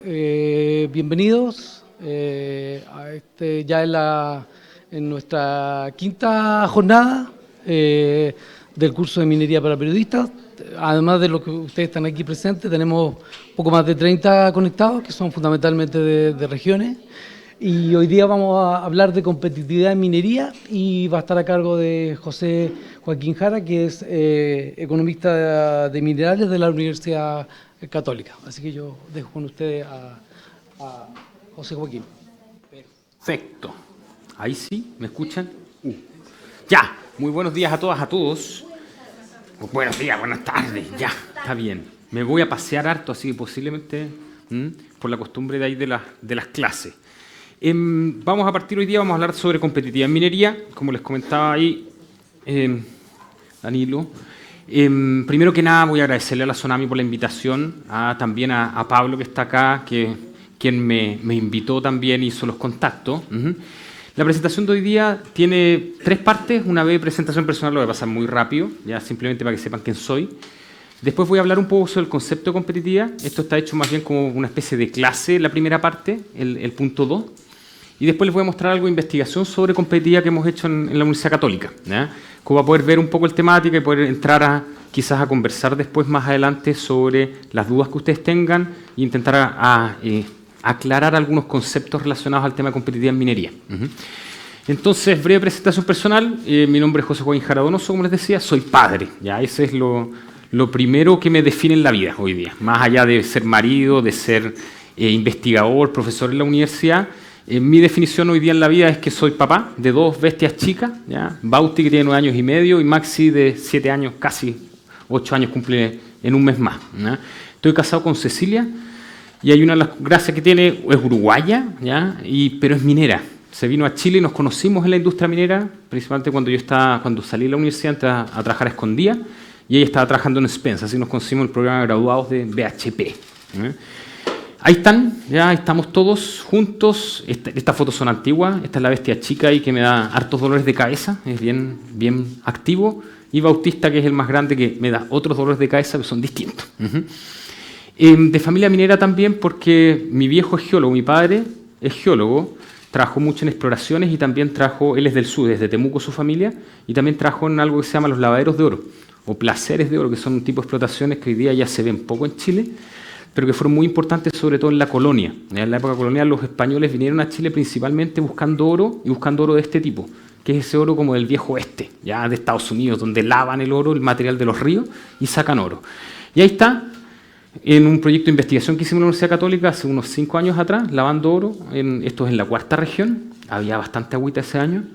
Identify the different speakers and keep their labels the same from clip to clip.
Speaker 1: bienvenidos ya en nuestra quinta jornada del curso de minería para periodistas. Además de lo que ustedes están aquí presentes, tenemos poco más de 30 conectados, que son fundamentalmente de regiones. Y hoy día vamos a hablar de competitividad en minería y va a estar a cargo de José Joaquín Jara, que es economista de minerales de la Universidad Católica. Así que yo dejo con ustedes a José Joaquín.
Speaker 2: Perfecto. Ahí sí, ¿me escuchan? Ya, muy buenos días a todas, a todos. Buenos días, buenas tardes, ya, está bien. Me voy a pasear harto, así que posiblemente por la costumbre de ahí de las clases. Vamos a partir hoy día, vamos a hablar sobre competitividad en minería, como les comentaba ahí Danilo. Primero que nada voy a agradecerle a la Sonami por la invitación, también a Pablo que está acá, quien me invitó también, hizo los contactos. La presentación de hoy día tiene 3 partes. Una vez presentación personal, lo voy a pasar muy rápido, ya simplemente para que sepan quién soy. Después voy a hablar un poco sobre el concepto de competitividad. Esto está hecho más bien como una especie de clase, la primera parte, el punto 2. Y después les voy a mostrar algo de investigación sobre competitividad que hemos hecho en la Universidad Católica, ¿ya? Como para poder ver un poco el temática y poder entrar quizás a conversar después más adelante sobre las dudas que ustedes tengan e intentar aclarar algunos conceptos relacionados al tema de competitividad en minería. Entonces, breve presentación personal. Mi nombre es José Joaquín Jara Donoso, como les decía, soy padre. ¿Ya? Ese es lo primero que me define en la vida hoy día. Más allá de ser marido, de ser investigador, profesor en la universidad, mi definición hoy día en la vida es que soy papá de 2 bestias chicas, ¿ya? Bauti, que tiene 9 años y medio, y Maxi, de 7 años, casi 8 años, cumple en un mes más, ¿ya? Estoy casado con Cecilia, y hay una de las gracias que tiene, es uruguaya, ¿ya? Pero es minera. Se vino a Chile y nos conocimos en la industria minera, principalmente cuando salí de la universidad, entré a trabajar a escondida, y ella estaba trabajando en Spence, así nos conocimos en el programa de graduados de BHP. Ahí están, ya estamos todos juntos. Estas fotos son antiguas. Esta es la bestia chica ahí que me da hartos dolores de cabeza, es bien activo. Y Bautista, que es el más grande, que me da otros dolores de cabeza, que son distintos. De familia minera también, porque mi viejo es geólogo, mi padre es geólogo, trabajó mucho en exploraciones y también él es del sur, desde Temuco su familia, y también trabajó en algo que se llama los lavaderos de oro, o placeres de oro, que son un tipo de explotaciones que hoy día ya se ven poco en Chile, pero que fueron muy importantes sobre todo en la colonia. En la época colonial los españoles vinieron a Chile principalmente buscando oro, y buscando oro de este tipo, que es ese oro como del viejo oeste, ya de Estados Unidos, donde lavan el oro, el material de los ríos, y sacan oro. Y ahí está, en un proyecto de investigación que hicimos en la Universidad Católica hace unos 5 años atrás, lavando oro. Esto es en la 4ª región, había bastante agüita ese año,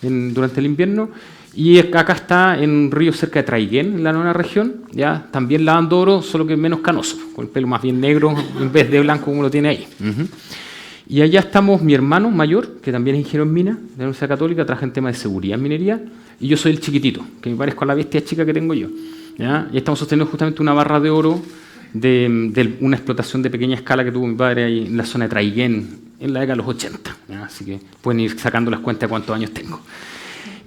Speaker 2: durante el invierno. Y acá está en un río cerca de Traiguén, en la 9ª región, ya también lavando oro, solo que menos canoso, con el pelo más bien negro en vez de blanco como lo tiene ahí. Y allá estamos mi hermano mayor, que también es ingeniero en minas de la Universidad Católica, trabaja en temas de seguridad en minería, y yo soy el chiquitito, que me parezco a la bestia chica que tengo yo. ¿Ya? Y estamos sosteniendo justamente una barra de oro de una explotación de pequeña escala que tuvo mi padre ahí en la zona de Traiguén en la década de los 80. ¿Ya? Así que pueden ir sacando las cuentas de cuántos años tengo.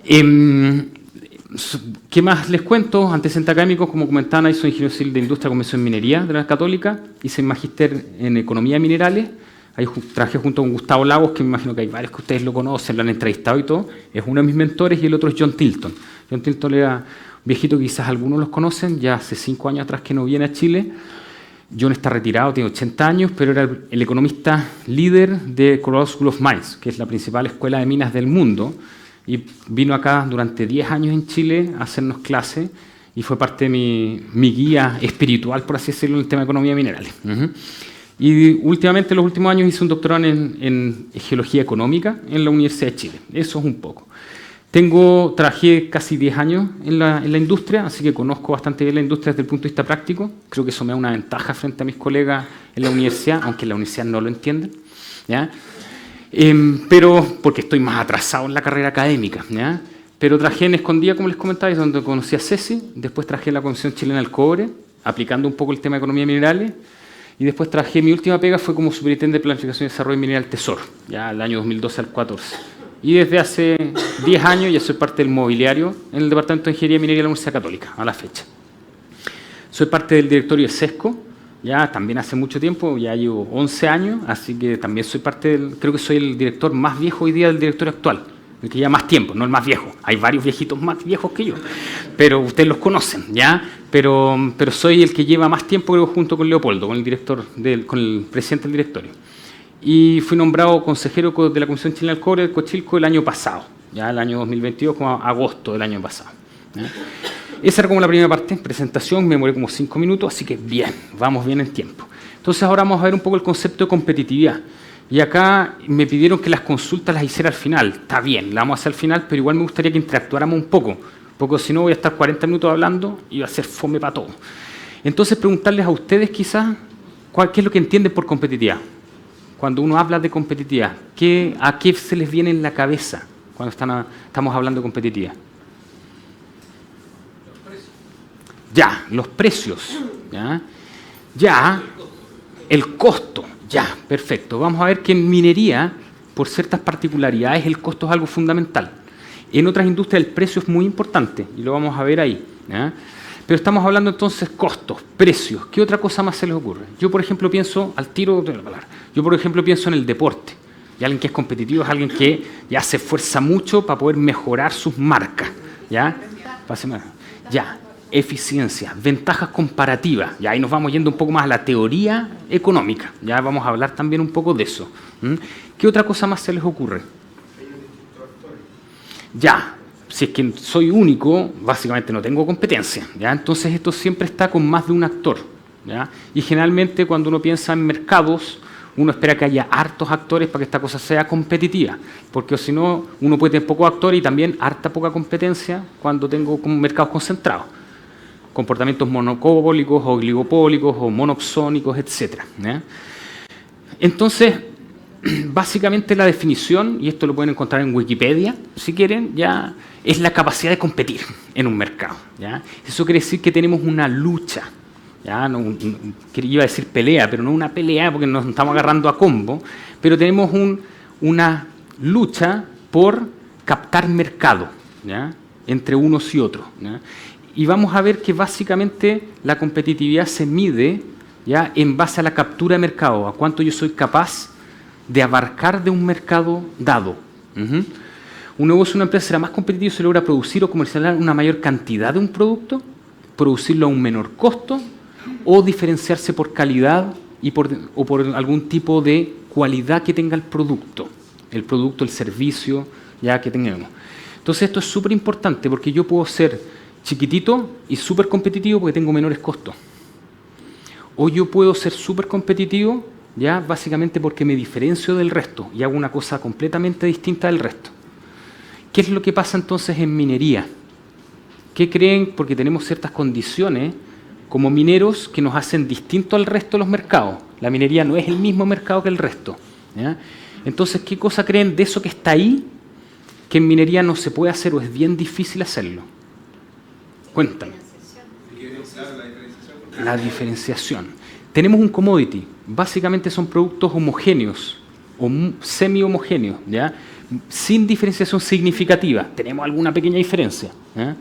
Speaker 2: ¿Qué más les cuento? Antecedentes académicos, como comentaban, ahí soy ingeniero civil de industria, comercio en minería de la Católica, hice magíster en economía de minerales, ahí trabajé junto con Gustavo Lagos, que me imagino que hay varios que ustedes lo conocen, lo han entrevistado y todo, es uno de mis mentores, y el otro es John Tilton. John Tilton era un viejito que quizás algunos los conocen, ya hace 5 años atrás que no viene a Chile. John está retirado, tiene 80 años, pero era el economista líder de Colorado School of Mines, que es la principal escuela de minas del mundo, y vino acá durante 10 años en Chile a hacernos clases y fue parte de mi guía espiritual, por así decirlo, en el tema de economía de minerales. Y últimamente, en los últimos años, hice un doctorado en geología económica en la Universidad de Chile. Eso es un poco. Trabajé casi 10 años en la industria, así que conozco bastante bien la industria desde el punto de vista práctico. Creo que eso me da una ventaja frente a mis colegas en la universidad, aunque en la universidad no lo entienden, ¿ya? Pero porque estoy más atrasado en la carrera académica, ¿ya? Pero trabajé en Escondida, como les comentaba, es donde conocí a Ceci. Después trabajé en la Comisión Chilena del Cobre, aplicando un poco el tema de economía de minerales. Y después trabajé, mi última pega fue como superintendente de planificación y desarrollo mineral Tesoro, ya el año 2012 al 2014. Y desde hace 10 años ya soy parte del mobiliario en el Departamento de Ingeniería Minería de la Universidad Católica, a la fecha. Soy parte del directorio de SESCO, ya también hace mucho tiempo, ya llevo 11 años, así que también soy parte creo que soy el director más viejo hoy día del directorio actual, el que lleva más tiempo, no el más viejo. Hay varios viejitos más viejos que yo, pero ustedes los conocen, ¿ya? Pero soy el que lleva más tiempo, creo, junto con Leopoldo, con el presidente del directorio. Y fui nombrado consejero de la Comisión Chilena del Cobre del Cochilco el año pasado, ya el año 2022, como agosto del año pasado, ¿ya? Esa era como la primera parte, presentación, me demoré como 5 minutos, así que bien, vamos bien en tiempo. Entonces ahora vamos a ver un poco el concepto de competitividad. Y acá me pidieron que las consultas las hiciera al final. Está bien, las vamos a hacer al final, pero igual me gustaría que interactuáramos un poco, porque si no voy a estar 40 minutos hablando y va a ser fome para todo. Entonces preguntarles a ustedes quizás qué es lo que entienden por competitividad. Cuando uno habla de competitividad, ¿a qué se les viene en la cabeza cuando estamos hablando de competitividad? Ya, los precios. Ya, el costo. Ya, perfecto. Vamos a ver que en minería, por ciertas particularidades, el costo es algo fundamental. En otras industrias el precio es muy importante y lo vamos a ver ahí, ¿ya? Pero estamos hablando entonces costos, precios. ¿Qué otra cosa más se les ocurre? Yo, por ejemplo, pienso, al tiro de la palabra, yo, por ejemplo, pienso en el deporte. Y alguien que es competitivo es alguien que ya se esfuerza mucho para poder mejorar sus marcas, ¿ya? Ya, eficiencia, ventajas comparativas. Ya ahí nos vamos yendo un poco más a la teoría económica. Ya vamos a hablar también un poco de eso. ¿Qué otra cosa más se les ocurre? Ya, si es que soy único, básicamente no tengo competencia, ¿ya? Entonces esto siempre está con más de un actor, ¿ya? Y generalmente cuando uno piensa en mercados, uno espera que haya hartos actores para que esta cosa sea competitiva, porque si no, uno puede tener pocos actores y también harta poca competencia cuando tengo mercados concentrados. Comportamientos monopólicos, oligopólicos o monopsónicos, etc. ¿Ya? Entonces, básicamente la definición, y esto lo pueden encontrar en Wikipedia, si quieren, ya es la capacidad de competir en un mercado, ¿ya? Eso quiere decir que tenemos una lucha, ¿ya? Iba a decir pelea, pero no una pelea porque nos estamos agarrando a combo, pero tenemos una lucha por captar mercado, ¿ya? Entre unos y otros, ¿ya? Y vamos a ver que básicamente la competitividad se mide, ¿ya? En base a la captura de mercado, a cuánto yo soy capaz de abarcar de un mercado dado. Un negocio, una empresa será más competitivo si logra producir o comercializar una mayor cantidad de un producto, producirlo a un menor costo o diferenciarse por calidad o por algún tipo de cualidad que tenga el producto, el servicio ya que tengamos. Entonces esto es súper importante porque yo puedo ser chiquitito y súper competitivo porque tengo menores costos. O yo puedo ser súper competitivo ya básicamente porque me diferencio del resto y hago una cosa completamente distinta del resto. ¿Qué es lo que pasa entonces en minería? ¿Qué creen? Porque tenemos ciertas condiciones como mineros que nos hacen distinto al resto de los mercados. La minería no es el mismo mercado que el resto, ¿ya? Entonces, ¿qué cosa creen de eso que está ahí que en minería no se puede hacer o es bien difícil hacerlo? Cuéntame. La diferenciación. Tenemos un commodity. Básicamente son productos homogéneos o semi-homogéneos, ¿ya? Sin diferenciación significativa. Tenemos alguna pequeña diferencia, ¿ya?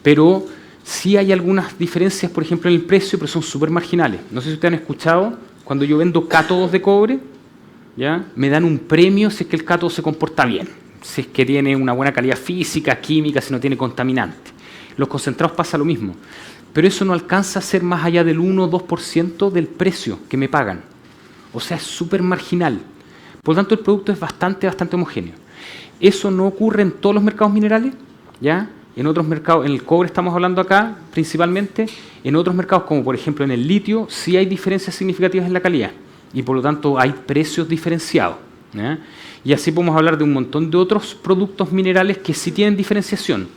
Speaker 2: Pero sí hay algunas diferencias, por ejemplo, en el precio, pero son súper marginales. No sé si ustedes han escuchado, cuando yo vendo cátodos de cobre, ¿ya? Me dan un premio si es que el cátodo se comporta bien, si es que tiene una buena calidad física, química, si no tiene contaminante. Los concentrados pasa lo mismo. Pero eso no alcanza a ser más allá del 1 o 2% del precio que me pagan. O sea, es súper marginal. Por lo tanto, el producto es bastante homogéneo. Eso no ocurre en todos los mercados minerales, ¿ya? En otros mercados, en el cobre estamos hablando acá principalmente, en otros mercados como por ejemplo en el litio, sí hay diferencias significativas en la calidad y por lo tanto hay precios diferenciados, ¿ya? Y así podemos hablar de un montón de otros productos minerales que sí tienen diferenciación.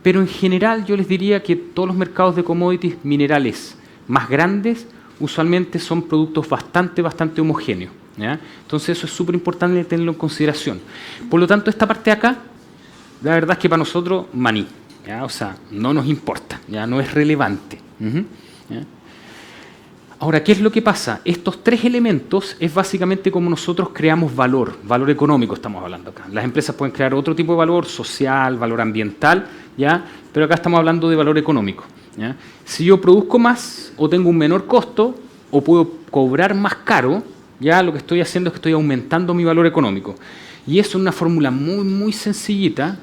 Speaker 2: Pero en general yo les diría que todos los mercados de commodities minerales más grandes usualmente son productos bastante homogéneos, ¿ya? Entonces eso es súper importante tenerlo en consideración. Por lo tanto, esta parte de acá, la verdad es que para nosotros, maní, ¿ya? O sea, no nos importa, ya no es relevante. ¿Ya? Ahora, ¿qué es lo que pasa? Estos tres elementos es básicamente como nosotros creamos valor económico estamos hablando acá. Las empresas pueden crear otro tipo de valor social, valor ambiental, ¿ya? Pero acá estamos hablando de valor económico, ¿ya? Si yo produzco más o tengo un menor costo, o puedo cobrar más caro, ya lo que estoy haciendo es que estoy aumentando mi valor económico. Y eso es una fórmula muy, muy sencillita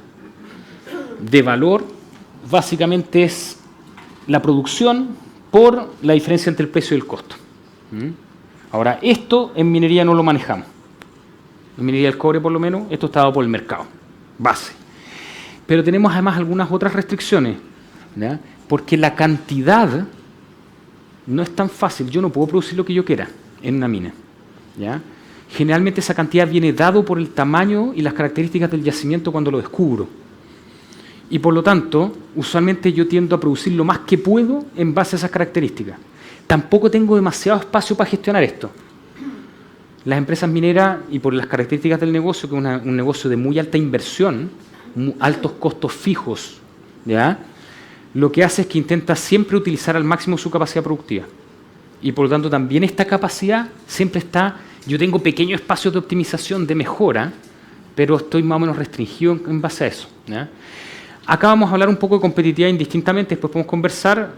Speaker 2: de valor. Básicamente es la producción por la diferencia entre el precio y el costo. Ahora, esto en minería no lo manejamos. En minería del cobre, por lo menos, esto está dado por el mercado, base. Pero tenemos además algunas otras restricciones, ¿ya? Porque la cantidad no es tan fácil. Yo no puedo producir lo que yo quiera en una mina, ¿ya? Generalmente esa cantidad viene dado por el tamaño y las características del yacimiento cuando lo descubro. Y por lo tanto, usualmente yo tiendo a producir lo más que puedo en base a esas características. Tampoco tengo demasiado espacio para gestionar esto. Las empresas mineras, y por las características del negocio, que es un negocio de muy alta inversión, altos costos fijos, ¿ya? Lo que hace es que intenta siempre utilizar al máximo su capacidad productiva. Y por lo tanto también esta capacidad siempre está. Yo tengo pequeños espacios de optimización, de mejora, pero estoy más o menos restringido en base a eso, ¿ya? Acá vamos a hablar un poco de competitividad indistintamente, después podemos conversar.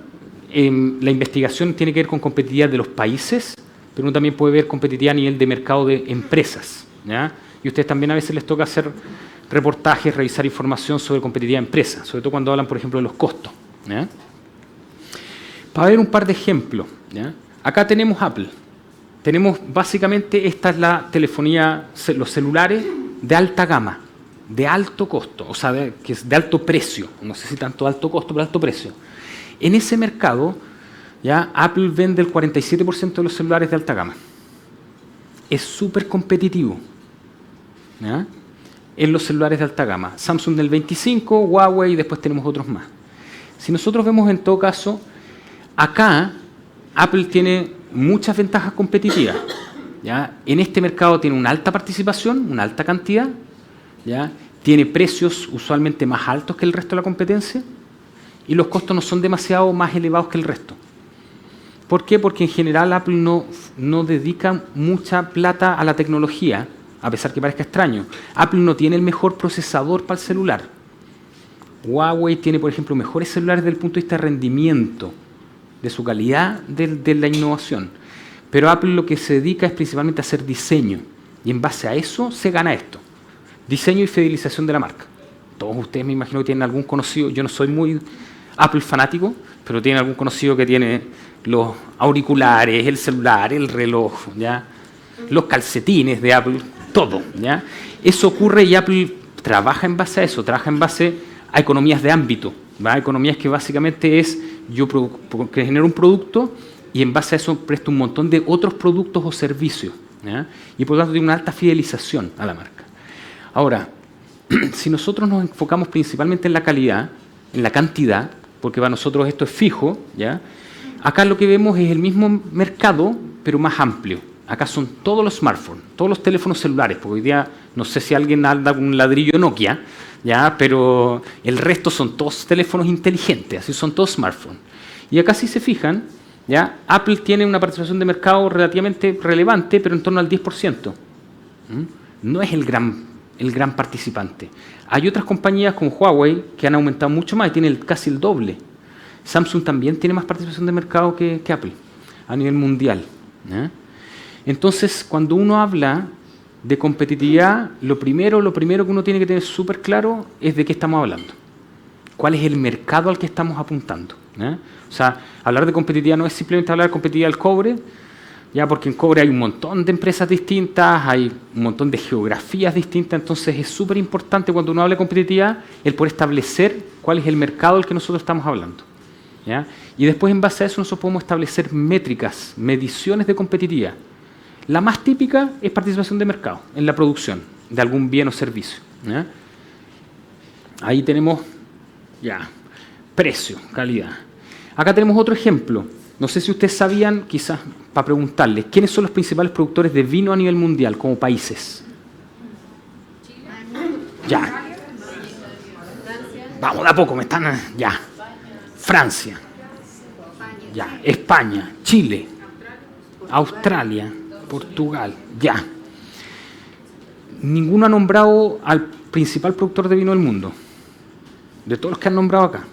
Speaker 2: La investigación tiene que ver con competitividad de los países, pero uno también puede ver competitividad a nivel de mercado de empresas, ¿ya? Y a ustedes también a veces les toca hacer reportajes, revisar información sobre competitividad de empresas, sobre todo cuando hablan, por ejemplo, de los costos, ¿ya? Para ver un par de ejemplos, ¿ya? Acá tenemos Apple. Tenemos básicamente, esta es la telefonía, los celulares de alta gama, de alto costo, o sea, que es de alto precio, no sé si tanto alto costo, pero alto precio. En ese mercado, ¿ya? Apple vende el 47% de los celulares de alta gama. Es súper competitivo, ¿ya? En los celulares de alta gama. Samsung del 25%, Huawei y después tenemos otros más. Si nosotros vemos en todo caso, acá Apple tiene muchas ventajas competitivas, ¿ya? En este mercado tiene una alta participación, una alta cantidad, ¿ya? Tiene precios usualmente más altos que el resto de la competencia y los costos no son demasiado más elevados que el resto. ¿Por qué? Porque en general Apple no dedica mucha plata a la tecnología, a pesar que parezca extraño. Apple no tiene el mejor procesador para el celular. Huawei tiene, por ejemplo, mejores celulares desde el punto de vista de rendimiento, de su calidad, de la innovación. Pero Apple lo que se dedica es principalmente a hacer diseño. Y en base a eso se gana esto. Diseño y fidelización de la marca. Todos ustedes me imagino que tienen algún conocido. Yo no soy muy Apple fanático, pero tienen algún conocido que tiene los auriculares, el celular, el reloj, ¿ya? Los calcetines de Apple, todo, ¿ya? Eso ocurre y Apple trabaja en base a eso, trabaja en base a economías de ámbito, ¿va? Economías que básicamente es yo que genero un producto y en base a eso presto un montón de otros productos o servicios, ¿ya? Y por lo tanto tiene una alta fidelización a la marca. Ahora, si nosotros nos enfocamos principalmente en la calidad, en la cantidad, porque para nosotros esto es fijo, ¿ya? Acá lo que vemos es el mismo mercado, pero más amplio. Acá son todos los smartphones, todos los teléfonos celulares, porque hoy día no sé si alguien anda con un ladrillo Nokia, ¿ya? Pero el resto son todos teléfonos inteligentes, así son todos smartphones. Y acá si se fijan, ¿ya? Apple tiene una participación de mercado relativamente relevante, pero en torno al 10%. No es el gran participante. Hay otras compañías como Huawei que han aumentado mucho más y tienen casi el doble. Samsung también tiene más participación de mercado que Apple a nivel mundial, ¿eh? Entonces, cuando uno habla de competitividad, lo primero que uno tiene que tener súper claro es de qué estamos hablando. ¿Cuál es el mercado al que estamos apuntando? ¿Eh? O sea, hablar de competitividad no es simplemente hablar de competitividad del cobre, ya porque en cobre hay un montón de empresas distintas, hay un montón de geografías distintas, entonces es súper importante cuando uno habla de competitividad el poder establecer cuál es el mercado al que nosotros estamos hablando, ¿ya? Y después en base a eso nosotros podemos establecer métricas, mediciones de competitividad. La más típica es participación de mercado en la producción de algún bien o servicio, ¿ya? Ahí tenemos ya precio, calidad. Acá tenemos otro ejemplo. No sé si ustedes sabían, quizás para preguntarles, ¿quiénes son los principales productores de vino a nivel mundial como países? Ya. Vamos de a poco, me están... Ya. Francia. Ya. España. Chile. Australia. Portugal. Ya. Ninguno ha nombrado al principal productor de vino del mundo. De todos los que han nombrado acá.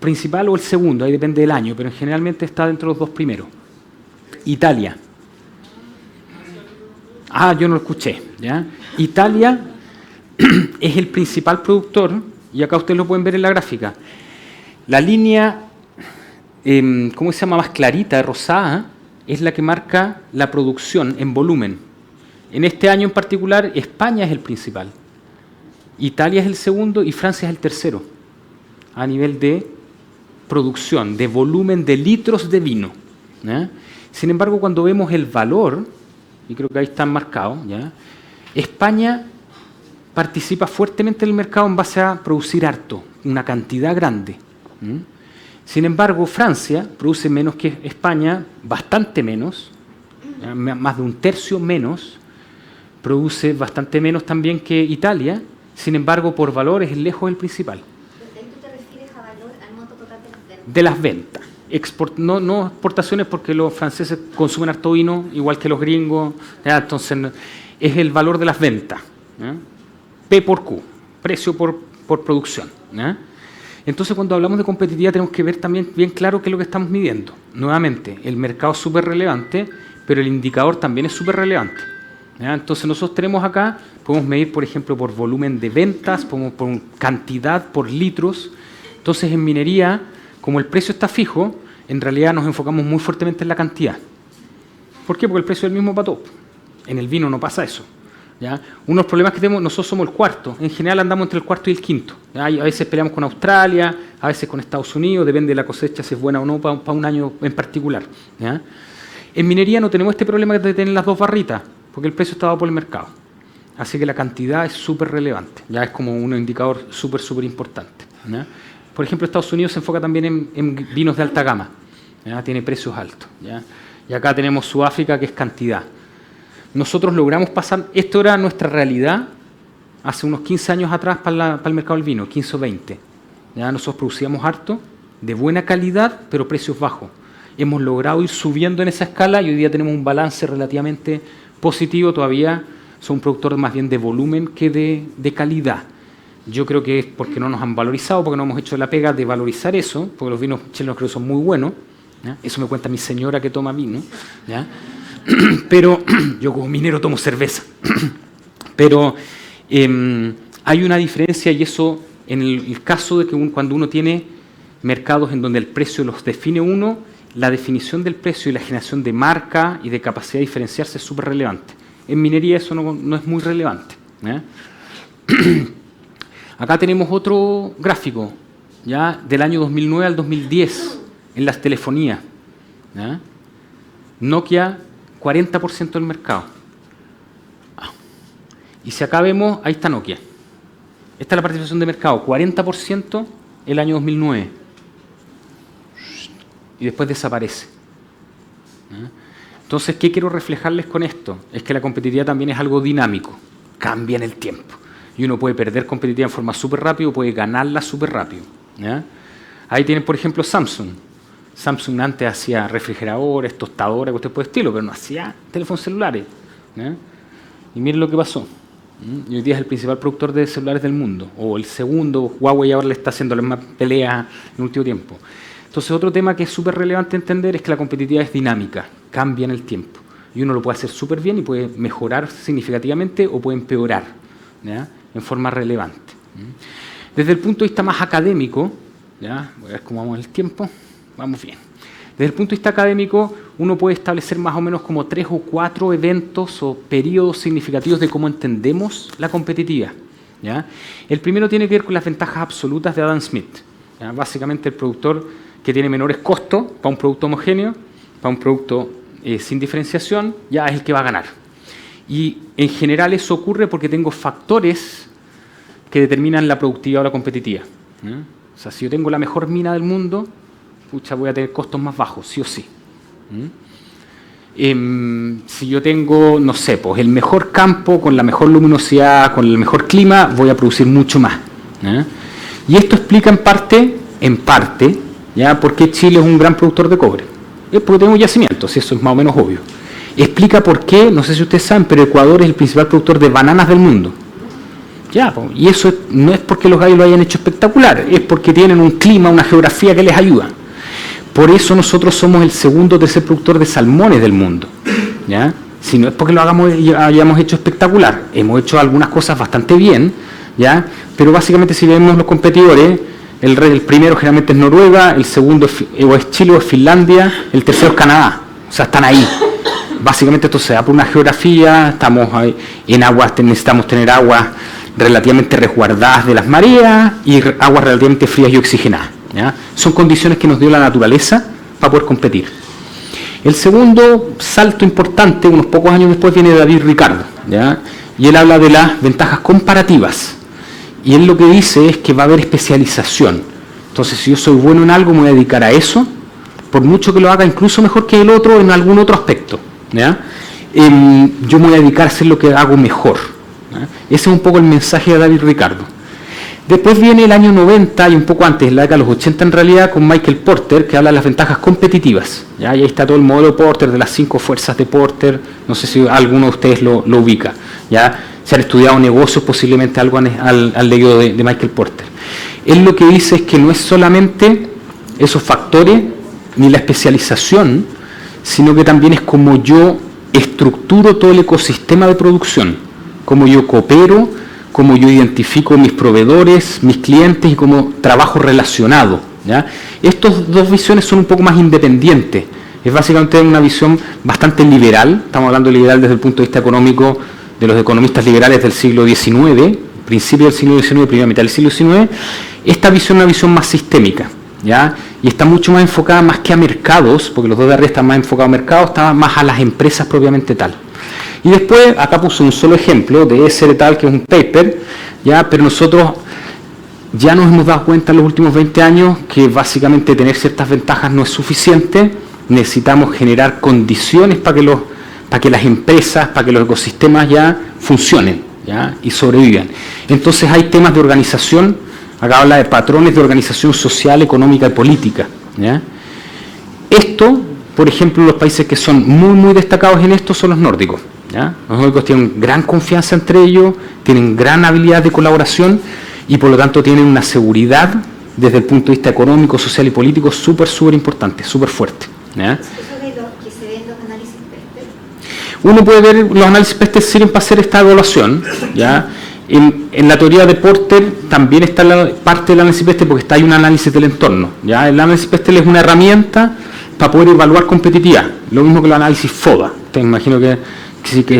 Speaker 2: Principal o el segundo, ahí depende del año, pero generalmente está dentro de los dos primeros. Italia. Ah, yo no lo escuché, ¿ya? Italia es el principal productor, y acá ustedes lo pueden ver en la gráfica. La línea, ¿cómo se llama? Más clarita, rosada, es la que marca la producción en volumen. En este año en particular, España es el principal, Italia es el segundo y Francia es el tercero, a nivel de producción, de volumen de litros de vino, ¿ya? Sin embargo, cuando vemos el valor, y creo que ahí están marcados, ¿ya? España participa fuertemente en el mercado en base a producir harto, una cantidad grande. Sin embargo, Francia produce menos que España, bastante menos, ¿ya? Más de un tercio menos, produce bastante menos también que Italia, sin embargo, por valor es lejos el principal.
Speaker 3: ¿Tú te refieres a valor al monto total de las ventas?
Speaker 2: De las ventas. No exportaciones, porque los franceses consumen harto vino, igual que los gringos, ¿ya? Entonces es el valor de las ventas, ¿ya? P por Q, precio por producción, ¿ya? Entonces, cuando hablamos de competitividad tenemos que ver también bien claro qué es lo que estamos midiendo. Nuevamente, el mercado es súper relevante, pero el indicador también es súper relevante, ¿ya? Entonces nosotros tenemos acá, podemos medir, por ejemplo, por volumen de ventas, por cantidad, por litros. Entonces, en minería, como el precio está fijo, en realidad nos enfocamos muy fuertemente en la cantidad. ¿Por qué? Porque el precio es el mismo para todo. En el vino no pasa eso, ¿ya? Uno de los problemas que tenemos, nosotros somos el cuarto. En general andamos entre el cuarto y el quinto, ¿ya? A veces peleamos con Australia, a veces con Estados Unidos, depende de la cosecha si es buena o no para un año en particular, ¿ya? En minería no tenemos este problema de tener las dos barritas, porque el precio está dado por el mercado. Así que la cantidad es súper relevante, ya es como un indicador súper importante, ¿ya? Por ejemplo, Estados Unidos se enfoca también en vinos de alta gama, ¿ya? Tiene precios altos, ¿ya? Y acá tenemos Sudáfrica, que es cantidad. Nosotros logramos pasar, esto era nuestra realidad hace unos 15 años atrás para el mercado del vino, 15 o 20. ¿Ya? Nosotros producíamos harto, de buena calidad, pero precios bajos. Hemos logrado ir subiendo en esa escala y hoy día tenemos un balance relativamente positivo. Todavía son un productor más bien de volumen que de calidad. Yo creo que es porque no nos han valorizado, porque no hemos hecho la pega de valorizar eso, porque los vinos chilenos creo que son muy buenos, ¿ya? Eso me cuenta mi señora que toma vino, ¿ya? Pero yo como minero tomo cerveza. Pero hay una diferencia, y eso en el caso de que cuando uno tiene mercados en donde el precio los define uno, la definición del precio y la generación de marca y de capacidad de diferenciarse es súper relevante. En minería eso no es muy relevante, ¿ya? Acá tenemos otro gráfico, ¿ya? Del año 2009 al 2010 en las telefonías, ¿ya? Nokia, 40% del mercado. Y si acá vemos, ahí está Nokia. Esta es la participación de mercado, 40% el año 2009. Y después desaparece, ¿ya? Entonces, ¿qué quiero reflejarles con esto? Es que la competitividad también es algo dinámico, cambia en el tiempo. Y uno puede perder competitividad en forma súper rápido, puede ganarla súper rápido, ¿ya? Ahí tienen, por ejemplo, Samsung. Samsung antes hacía refrigeradores, tostadoras, cosas por el estilo, pero no hacía teléfonos celulares, ¿ya? Y miren lo que pasó. Y hoy día es el principal productor de celulares del mundo, o el segundo. Huawei ahora le está haciendo las más peleas en el último tiempo. Entonces, otro tema que es súper relevante entender es que la competitividad es dinámica, cambia en el tiempo. Y uno lo puede hacer súper bien y puede mejorar significativamente o puede empeorar, ¿ya? En forma relevante. Desde el punto de vista más académico, ¿ya? Voy a ver cómo vamos en el tiempo. Vamos bien. Desde el punto de vista académico, uno puede establecer más o menos como 3 o 4 eventos o periodos significativos de cómo entendemos la competitividad, ¿ya? El primero tiene que ver con las ventajas absolutas de Adam Smith, ¿ya? Básicamente el productor que tiene menores costos para un producto homogéneo, para un producto sin diferenciación, ya es el que va a ganar. Y en general eso ocurre porque tengo factores que determinan la productividad o la competitividad, ¿ya? O sea, si yo tengo la mejor mina del mundo, pucha, voy a tener costos más bajos, sí o sí. Si yo tengo, no sé, pues el mejor campo, con la mejor luminosidad, con el mejor clima, voy a producir mucho más, ¿ya? Y esto explica en parte, ¿ya? Por qué Chile es un gran productor de cobre. Es porque tenemos yacimientos, y eso es más o menos obvio. Explica por qué, no sé si ustedes saben, pero Ecuador es el principal productor de bananas del mundo. Ya, pues, y eso no es porque los gallos lo hayan hecho espectacular, es porque tienen un clima, una geografía que les ayuda. Por eso nosotros somos el segundo o tercer productor de salmones del mundo, ¿ya? Si no es porque lo hayamos hecho espectacular, hemos hecho algunas cosas bastante bien, ¿ya? Pero básicamente si vemos los competidores, el primero generalmente es Noruega, el segundo es Chile o es Finlandia, el tercero es Canadá, o sea, están ahí. Básicamente esto se da por una geografía, estamos en aguas, necesitamos tener aguas relativamente resguardadas de las mareas y aguas relativamente frías y oxigenadas, ¿ya? Son condiciones que nos dio la naturaleza para poder competir. El segundo salto importante, unos pocos años después, viene de David Ricardo, ¿ya? Y él habla de las ventajas comparativas. Y él lo que dice es que va a haber especialización. Entonces, si yo soy bueno en algo, me voy a dedicar a eso, por mucho que lo haga incluso mejor que el otro en algún otro aspecto, ¿ya? Yo me voy a dedicar a hacer lo que hago mejor, ¿ya? Ese es un poco el mensaje de David Ricardo. Después viene el año 90 y un poco antes, la década de los 80 en realidad, con Michael Porter, que habla de las ventajas competitivas, ¿ya? Y ahí está todo el modelo Porter, de las 5 fuerzas de Porter, no sé si alguno de ustedes lo ubica, ¿ya? Se han estudiado negocios, posiblemente algo al leído de Michael Porter. Él lo que dice es que no es solamente esos factores, ni la especialización, sino que también es como yo estructuro todo el ecosistema de producción, como yo coopero, cómo yo identifico mis proveedores, mis clientes y cómo trabajo relacionado, ¿ya? Estas dos visiones son un poco más independientes. Es básicamente una visión bastante liberal, estamos hablando de liberal desde el punto de vista económico de los economistas liberales del siglo XIX, principio del siglo XIX, primera mitad del siglo XIX. Esta visión es una visión más sistémica, ¿ya? Y está mucho más enfocada más que a mercados, porque los dos de arriba están más enfocados a mercados, está más a las empresas propiamente tal. Y después, acá puse un solo ejemplo de ese tal, que es un paper, ¿ya? Pero nosotros ya nos hemos dado cuenta en los últimos 20 años que básicamente tener ciertas ventajas no es suficiente, necesitamos generar condiciones para que las empresas, para que los ecosistemas ya funcionen, ¿ya? Y sobrevivan. Entonces hay temas de organización, acá habla de patrones de organización social, económica y política, ¿ya? Esto, por ejemplo, los países que son muy, muy destacados en esto son los nórdicos, ¿ya? Los nórdicos tienen gran confianza entre ellos, tienen gran habilidad de colaboración y por lo tanto tienen una seguridad desde el punto de vista económico, social y político súper importante, súper fuerte, ¿ya?
Speaker 3: ¿Eso de lo que se ve en los análisis PESTEL?
Speaker 2: Uno puede ver, los análisis PESTEL sirven para hacer esta evaluación, ¿ya? En la teoría de Porter también está la parte del análisis PESTEL porque hay un análisis del entorno, ¿ya? El análisis PESTEL es una herramienta para poder evaluar competitividad, lo mismo que el análisis FODA. Te imagino que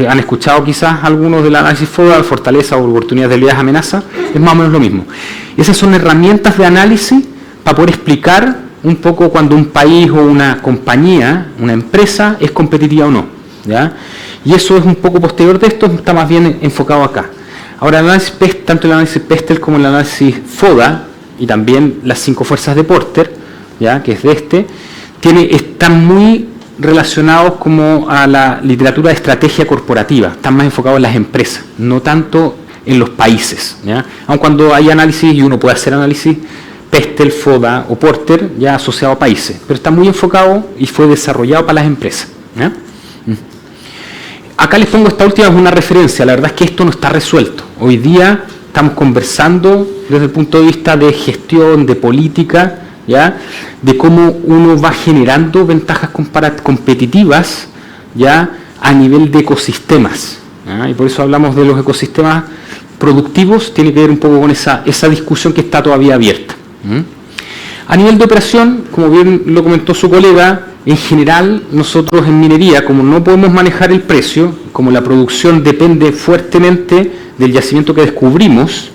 Speaker 2: han escuchado quizás algunos del análisis FODA, fortaleza o oportunidades, debilidades, amenaza, es más o menos lo mismo. Esas son herramientas de análisis para poder explicar un poco cuando un país o una compañía, una empresa, es competitiva o no, ¿ya? Y eso es un poco posterior de esto, está más bien enfocado acá. Ahora, el análisis PESTEL, tanto el análisis PESTEL como el análisis FODA, y también las 5 fuerzas de Porter, ¿ya? Que es de este, están muy relacionados como a la literatura de estrategia corporativa, están más enfocados en las empresas, no tanto en los países, ¿ya? Aun cuando hay análisis, y uno puede hacer análisis PESTEL, FODA o Porter, ya asociado a países, pero está muy enfocado y fue desarrollado para las empresas, ¿ya? Acá les pongo esta última, es una referencia, la verdad es que esto no está resuelto. Hoy día estamos conversando desde el punto de vista de gestión, de política, ¿ya? De cómo uno va generando ventajas competitivas, ¿ya? A nivel de ecosistemas, ¿ya? Y por eso hablamos de los ecosistemas productivos, tiene que ver un poco con esa discusión que está todavía abierta. A nivel de operación, como bien lo comentó su colega, en general nosotros en minería, como no podemos manejar el precio, como la producción depende fuertemente del yacimiento que descubrimos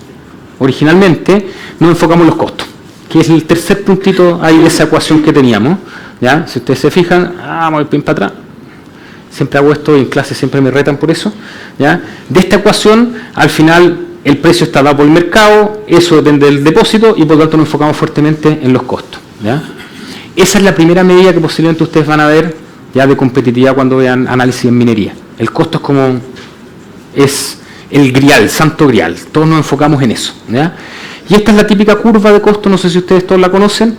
Speaker 2: originalmente, nos enfocamos en los costos, que es el tercer puntito ahí de esa ecuación que teníamos, ¿ya? Si ustedes se fijan, vamos bien para atrás, siempre hago esto y en clase siempre me retan por eso, ¿ya? De esta ecuación, al final el precio está dado por el mercado, eso depende del depósito y por lo tanto nos enfocamos fuertemente en los costos, ¿ya? Esa es la primera medida que posiblemente ustedes van a ver ya de competitividad cuando vean análisis en minería. El costo es el grial, santo grial, todos nos enfocamos en eso, ¿ya? Y esta es la típica curva de costos, no sé si ustedes todos la conocen,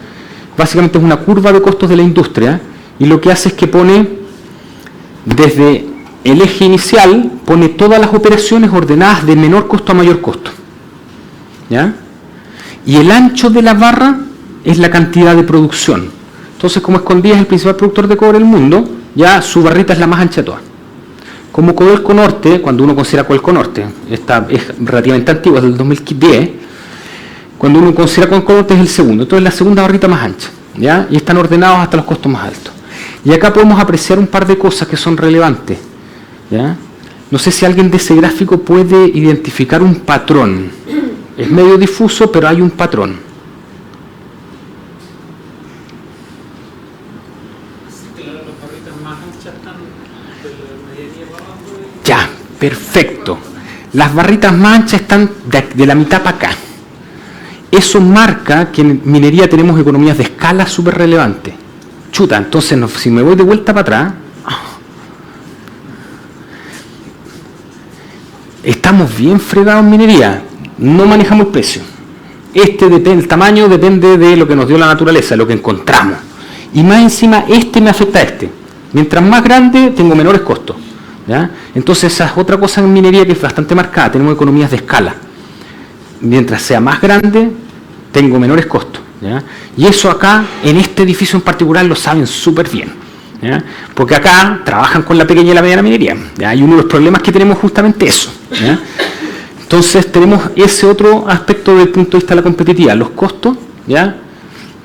Speaker 2: básicamente es una curva de costos de la industria y lo que hace es que pone desde el eje inicial, pone todas las operaciones ordenadas de menor costo a mayor costo, ¿ya? Y el ancho de la barra es la cantidad de producción. Entonces, como Escondida es el principal productor de cobre del mundo, ya su barrita es la más ancha de todas. Como Codelco Norte, cuando uno considera Codelco Norte, esta es relativamente antigua, es del 2010, cuando uno considera Codelco Norte es el segundo, entonces es la segunda barrita más ancha, ¿ya? Y están ordenados hasta los costos más altos. Y acá podemos apreciar un par de cosas que son relevantes, ¿ya? No sé si alguien de ese gráfico puede identificar un patrón. Es medio difuso, pero hay un patrón. Ya, perfecto. Las barritas más anchas están de la mitad para acá. Eso marca que en minería tenemos economías de escala súper relevantes. Chuta, entonces si me voy de vuelta para atrás, estamos bien fregados en minería, no manejamos el precio. El tamaño depende de lo que nos dio la naturaleza, lo que encontramos. Y más encima, me afecta a este. Mientras más grande, tengo menores costos, ¿ya? Entonces esa es otra cosa en minería que es bastante marcada, tenemos economías de escala. Mientras sea más grande, tengo menores costos, ¿ya? Y eso acá, en este edificio en particular, lo saben súper bien, ¿ya? Porque acá trabajan con la pequeña y la mediana minería, ¿ya? Y uno de los problemas que tenemos justamente eso, ¿ya? Entonces tenemos ese otro aspecto desde el punto de vista de la competitividad. Los costos, ¿ya?,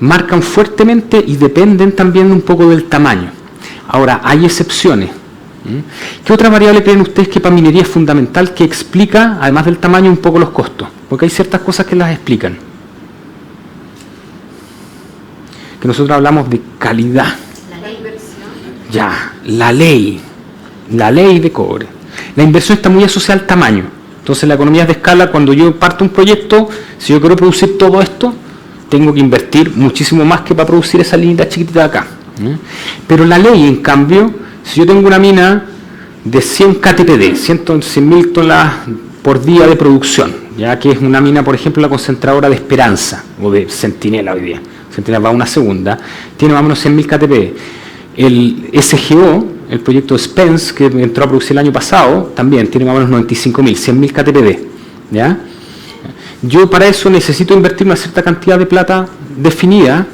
Speaker 2: marcan fuertemente y dependen también un poco del tamaño. Ahora, hay excepciones. ¿Qué otra variable creen ustedes que para minería es fundamental que explica, además del tamaño, un poco los costos? Porque hay ciertas cosas que las explican. Que nosotros hablamos de calidad.
Speaker 3: La inversión.
Speaker 2: Ya, la ley de cobre. La inversión está muy asociada al tamaño. Entonces, la economía de escala, cuando yo parto un proyecto, si yo quiero producir todo esto, tengo que invertir muchísimo más que para producir esa linita chiquitita de acá. Pero la ley, en cambio, si yo tengo una mina de 100 KTPD, 100.000 toneladas por día de producción, ya que es una mina, por ejemplo, la concentradora de Esperanza, o de Centinela hoy día, Centinela va a una segunda, tiene más o menos 100.000 KTPD. El SGO, el proyecto Spence, que entró a producir el año pasado, también tiene más o menos 95.000, 100.000 KTPD, ¿ya? Yo para eso necesito invertir una cierta cantidad de plata definida,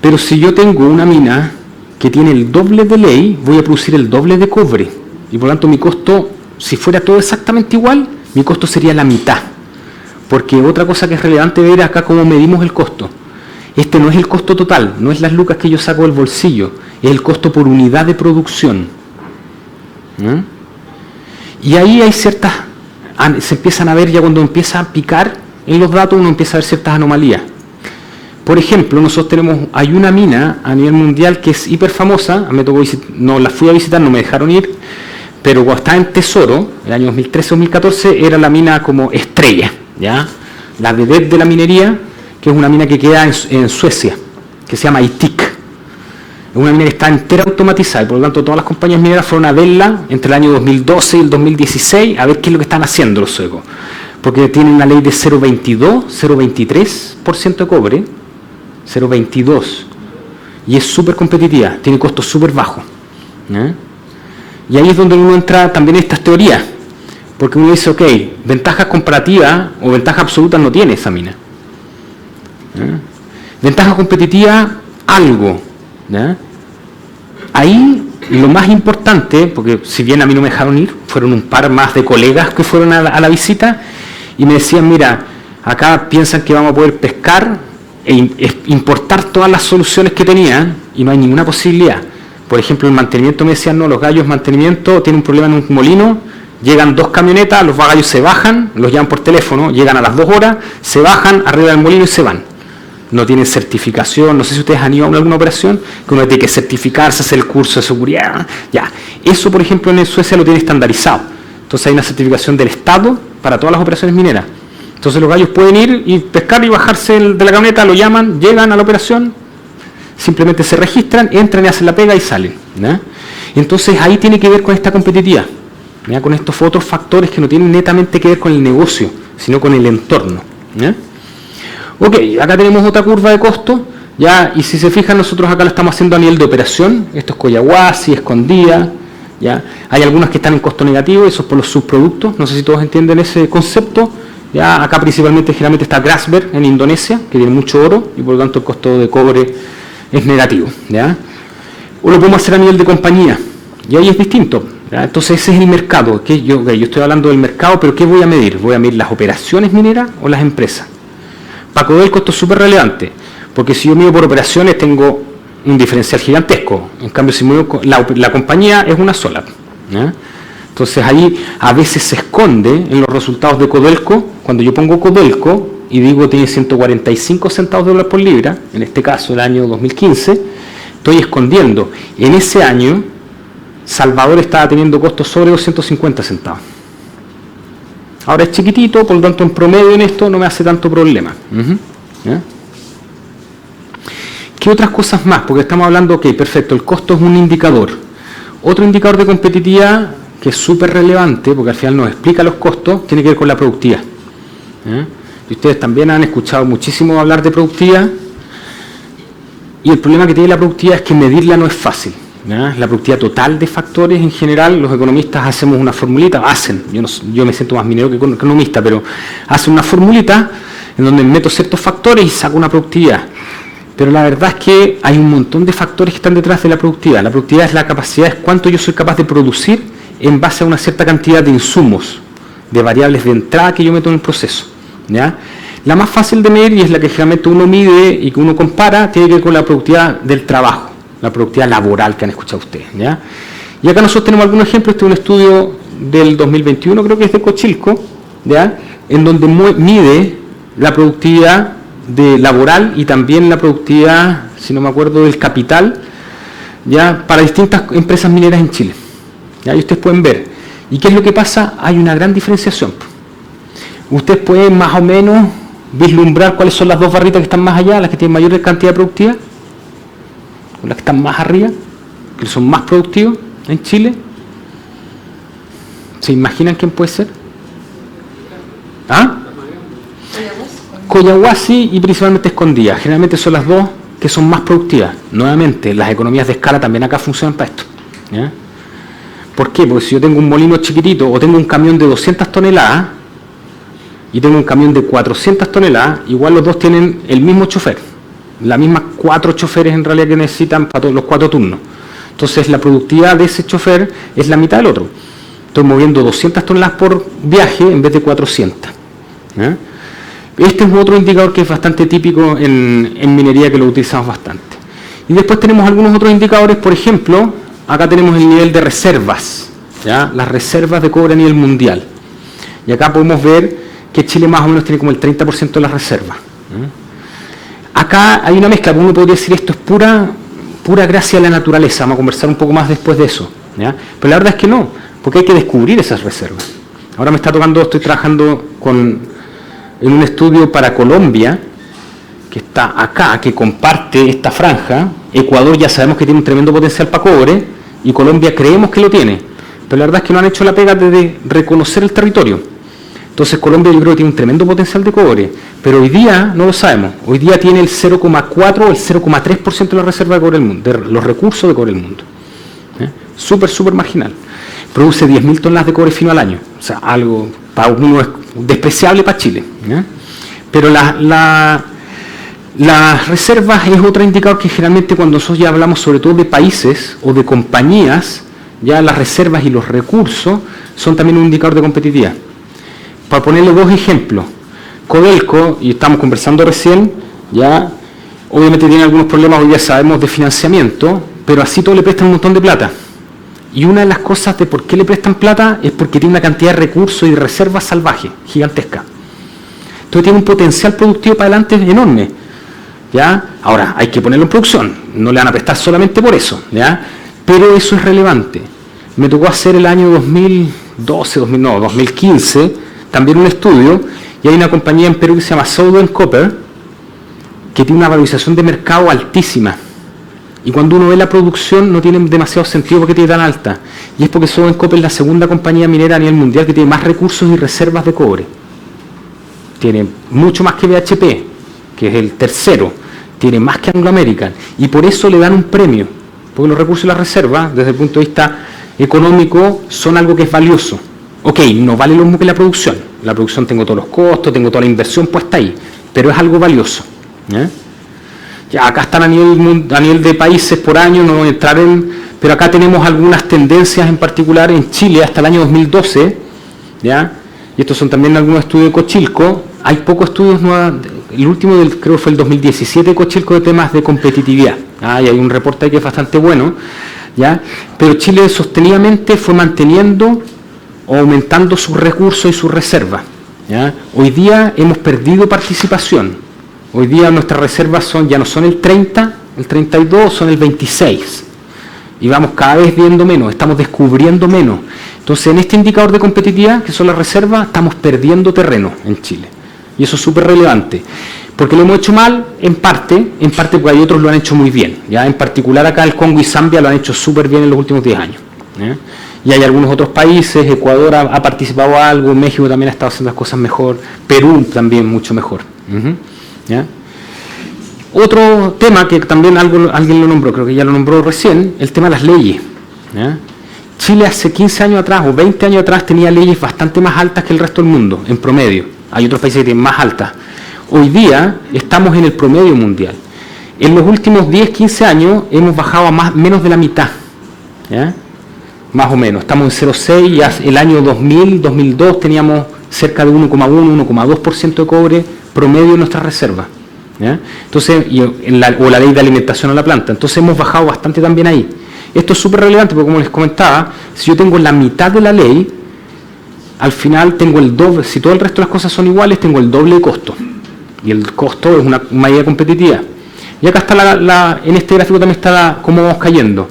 Speaker 2: pero si yo tengo una mina que tiene el doble de ley, voy a producir el doble de cobre. Y por lo tanto mi costo, si fuera todo exactamente igual, mi costo sería la mitad. Porque otra cosa que es relevante ver acá cómo medimos el costo. Este no es el costo total, no es las lucas que yo saco del bolsillo, es el costo por unidad de producción. Y ahí hay ciertas, se empiezan a ver ya cuando empieza a picar en los datos, uno empieza a ver ciertas anomalías. Por ejemplo, nosotros hay una mina a nivel mundial que es hiper famosa, no la fui a visitar, no me dejaron ir, pero cuando estaba en Tesoro, el año 2013-2014, era la mina como estrella, ¿ya? La vedette de la minería, que es una mina que queda en Suecia, que se llama Aitik. Es una mina que está entera automatizada, y por lo tanto todas las compañías mineras fueron a verla entre el año 2012 y el 2016 a ver qué es lo que están haciendo los suecos. Porque tienen una ley de 0,22, 0,23% de cobre, 0,22, y es súper competitiva, tiene costos súper bajos, ¿eh? Y ahí es donde uno entra también en estas teorías, porque uno dice, ok, ventajas comparativas o ventajas absolutas no tiene esa mina, ¿eh? Ventaja competitiva, algo, ¿eh? Ahí lo más importante, porque si bien a mí no me dejaron ir, fueron un par más de colegas que fueron a la visita y me decían, mira, acá piensan que vamos a poder pescar e importar todas las soluciones que tenían y no hay ninguna posibilidad. Por ejemplo, el mantenimiento me decían, no, los gallos mantenimiento tienen un problema en un molino, llegan 2 camionetas, los gallos se bajan, los llaman por teléfono, llegan a las 2 horas, se bajan arriba del molino y se van. No tienen certificación, no sé si ustedes han ido a alguna operación, que uno tiene que certificarse, hacer el curso de seguridad, ya. Eso, por ejemplo, en Suecia lo tiene estandarizado. Entonces hay una certificación del Estado para todas las operaciones mineras. Entonces los gallos pueden ir y pescar y bajarse de la camioneta, lo llaman, llegan a la operación, simplemente se registran, entran y hacen la pega y salen, ¿no? Entonces ahí tiene que ver con esta competitividad, ¿no? Con estos otros factores que no tienen netamente que ver con el negocio, sino con el entorno, ¿no? Ok, acá tenemos otra curva de costo, ya, y si se fijan nosotros acá lo estamos haciendo a nivel de operación, esto es Collahuasi, Escondida, ya. Hay algunas que están en costo negativo, eso es por los subproductos, no sé si todos entienden ese concepto. Ya, acá principalmente generalmente está Grasberg en Indonesia, que tiene mucho oro y por lo tanto el costo de cobre es negativo, ¿ya? O lo podemos hacer a nivel de compañía, y ahí es distinto, ¿ya? Entonces ese es el mercado, que yo estoy hablando del mercado, pero ¿qué voy a medir? ¿Voy a medir las operaciones mineras o las empresas? Para Codelco esto es súper relevante, porque si yo mido por operaciones tengo un diferencial gigantesco, en cambio si mido la compañía es una sola, ¿ya? Entonces ahí a veces se esconde en los resultados de Codelco, cuando yo pongo Codelco y digo tiene 145 centavos de dólar por libra, en este caso el año 2015, estoy escondiendo. En ese año Salvador estaba teniendo costos sobre 250 centavos. Ahora es chiquitito, por lo tanto en promedio en esto no me hace tanto problema. ¿Ya? ¿Qué otras cosas más? Porque estamos hablando, ok, perfecto, el costo es un indicador. Otro indicador de competitividad que es súper relevante, porque al final nos explica los costos, tiene que ver con la productividad. Y ustedes también han escuchado muchísimo hablar de productividad, y el problema que tiene la productividad es que medirla no es fácil. ¿Ya? La productividad total de factores, en general, los economistas hacemos una formulita, yo me siento más minero que economista, pero hacen una formulita en donde meto ciertos factores y saco una productividad. Pero la verdad es que hay un montón de factores que están detrás de la productividad. La productividad es la capacidad, es cuánto yo soy capaz de producir en base a una cierta cantidad de insumos, de variables de entrada que yo meto en el proceso, ¿ya? La más fácil de medir, y es la que generalmente uno mide y que uno compara, tiene que ver con la productividad del trabajo, la productividad laboral que han escuchado ustedes, ¿ya? Y acá nosotros tenemos algunos ejemplos. Este es un estudio del 2021, creo que es de Cochilco, ¿ya? En donde mide la productividad laboral y también la productividad, si no me acuerdo, del capital, ¿ya? Para distintas empresas mineras en Chile. ¿Ya? Y ustedes pueden ver. ¿Y qué es lo que pasa? Hay una gran diferenciación. Ustedes pueden más o menos vislumbrar cuáles son las dos barritas que están más allá, las que tienen mayor cantidad de productividad, o las que están más arriba, que son más productivos en Chile. ¿Se imaginan quién puede ser? ¿Ah? Collahuasi y principalmente Escondida. Generalmente son las dos que son más productivas. Nuevamente, las economías de escala también acá funcionan para esto, ¿ya? ¿Por qué? Porque si yo tengo un molino chiquitito o tengo un camión de 200 toneladas y tengo un camión de 400 toneladas, igual los dos tienen el mismo chofer, las mismas 4 choferes en realidad que necesitan para todos los 4 turnos. Entonces la productividad de ese chofer es la mitad del otro. Estoy moviendo 200 toneladas por viaje en vez de 400. ¿Ya? Este es otro indicador que es bastante típico en minería, que lo utilizamos bastante. Y después tenemos algunos otros indicadores, por ejemplo, acá tenemos el nivel de reservas, ¿ya? Las reservas de cobre a nivel mundial. Y acá podemos ver que Chile más o menos tiene como el 30% de las reservas. Acá hay una mezcla, uno podría decir esto es pura gracia a la naturaleza. Vamos a conversar un poco más después de eso, ¿ya? Pero la verdad es que no, porque hay que descubrir esas reservas. Ahora me está tocando, estoy trabajando en un estudio para Colombia, que está acá, que comparte esta franja. Ecuador ya sabemos que tiene un tremendo potencial para cobre, y Colombia creemos que lo tiene, pero la verdad es que no han hecho la pega de reconocer el territorio. Entonces Colombia yo creo que tiene un tremendo potencial de cobre, pero hoy día no lo sabemos. Hoy día tiene el 0,4 o el 0,3% de la reserva de cobre del mundo, de los recursos de cobre del mundo. Súper marginal. Produce 10.000 toneladas de cobre fino al año, o sea, algo para uno es despreciable para Chile, ¿ya? Pero las reservas es otro indicador que generalmente cuando nosotros ya hablamos sobre todo de países o de compañías, ya las reservas y los recursos son también un indicador de competitividad. Para ponerle dos ejemplos, Codelco, y estamos conversando recién, ya obviamente tiene algunos problemas, hoy ya sabemos, de financiamiento, pero así todo le prestan un montón de plata. Y una de las cosas de por qué le prestan plata es porque tiene una cantidad de recursos y reservas salvajes, gigantesca. Entonces tiene un potencial productivo para adelante enorme, ¿ya? Ahora, hay que ponerlo en producción, no le van a prestar solamente por eso, ¿ya? Pero eso es relevante. Me tocó hacer el año 2015, también un estudio, y hay una compañía en Perú que se llama Southern Copper, que tiene una valorización de mercado altísima. Y cuando uno ve la producción no tiene demasiado sentido porque tiene tan alta. Y es porque Southern Copper es la segunda compañía minera a nivel mundial que tiene más recursos y reservas de cobre. Tiene mucho más que BHP, que es el tercero. Tiene más que Anglo American. Y por eso le dan un premio. Porque los recursos y las reservas, desde el punto de vista económico, son algo que es valioso. Ok, no vale lo mismo que la producción. La producción tengo todos los costos, tengo toda la inversión puesta ahí. Pero es algo valioso, ¿eh? Ya, acá están a nivel de países por año, no voy a entrar pero acá tenemos algunas tendencias en particular en Chile hasta el año 2012, ¿ya? Y estos son también algunos estudios de Cochilco. Hay pocos estudios nuevos, el último creo que fue el 2017 de Cochilco de temas de competitividad. Y hay un reporte ahí que es bastante bueno, ¿ya? Pero Chile sostenidamente fue manteniendo o aumentando sus recursos y sus reservas, ¿ya? Hoy día hemos perdido participación. Hoy día nuestras reservas ya no son el 30, el 32, son el 26. Y vamos cada vez viendo menos, estamos descubriendo menos. Entonces, en este indicador de competitividad, que son las reservas, estamos perdiendo terreno en Chile. Y eso es súper relevante. Porque lo hemos hecho mal, en parte porque hay otros lo han hecho muy bien. ¿Ya? En particular acá el Congo y Zambia lo han hecho súper bien en los últimos 10 años. ¿Ya? Y hay algunos otros países, Ecuador ha participado algo, México también ha estado haciendo las cosas mejor, Perú también mucho mejor. ¿Ya? Otro tema que también alguien lo nombró, creo que ya lo nombró recién, el tema de las leyes. ¿Ya? Chile hace 15 años atrás o 20 años atrás tenía leyes bastante más altas que el resto del mundo, en promedio. Hay otros países que tienen más altas. Hoy día estamos en el promedio mundial. En los últimos 10, 15 años hemos bajado a menos de la mitad. ¿Ya? Más o menos. Estamos en 0,6 y el año 2000, 2002 teníamos cerca de 1,1, 1,2% de cobre promedio en nuestras reservas. ¿Ya? Entonces, o la ley de alimentación a la planta. Entonces hemos bajado bastante también ahí. Esto es súper relevante porque, como les comentaba, si yo tengo la mitad de la ley, al final tengo el doble. Si todo el resto de las cosas son iguales, tengo el doble de costo. Y el costo es una medida competitiva. Y acá está en este gráfico también está cómo vamos cayendo.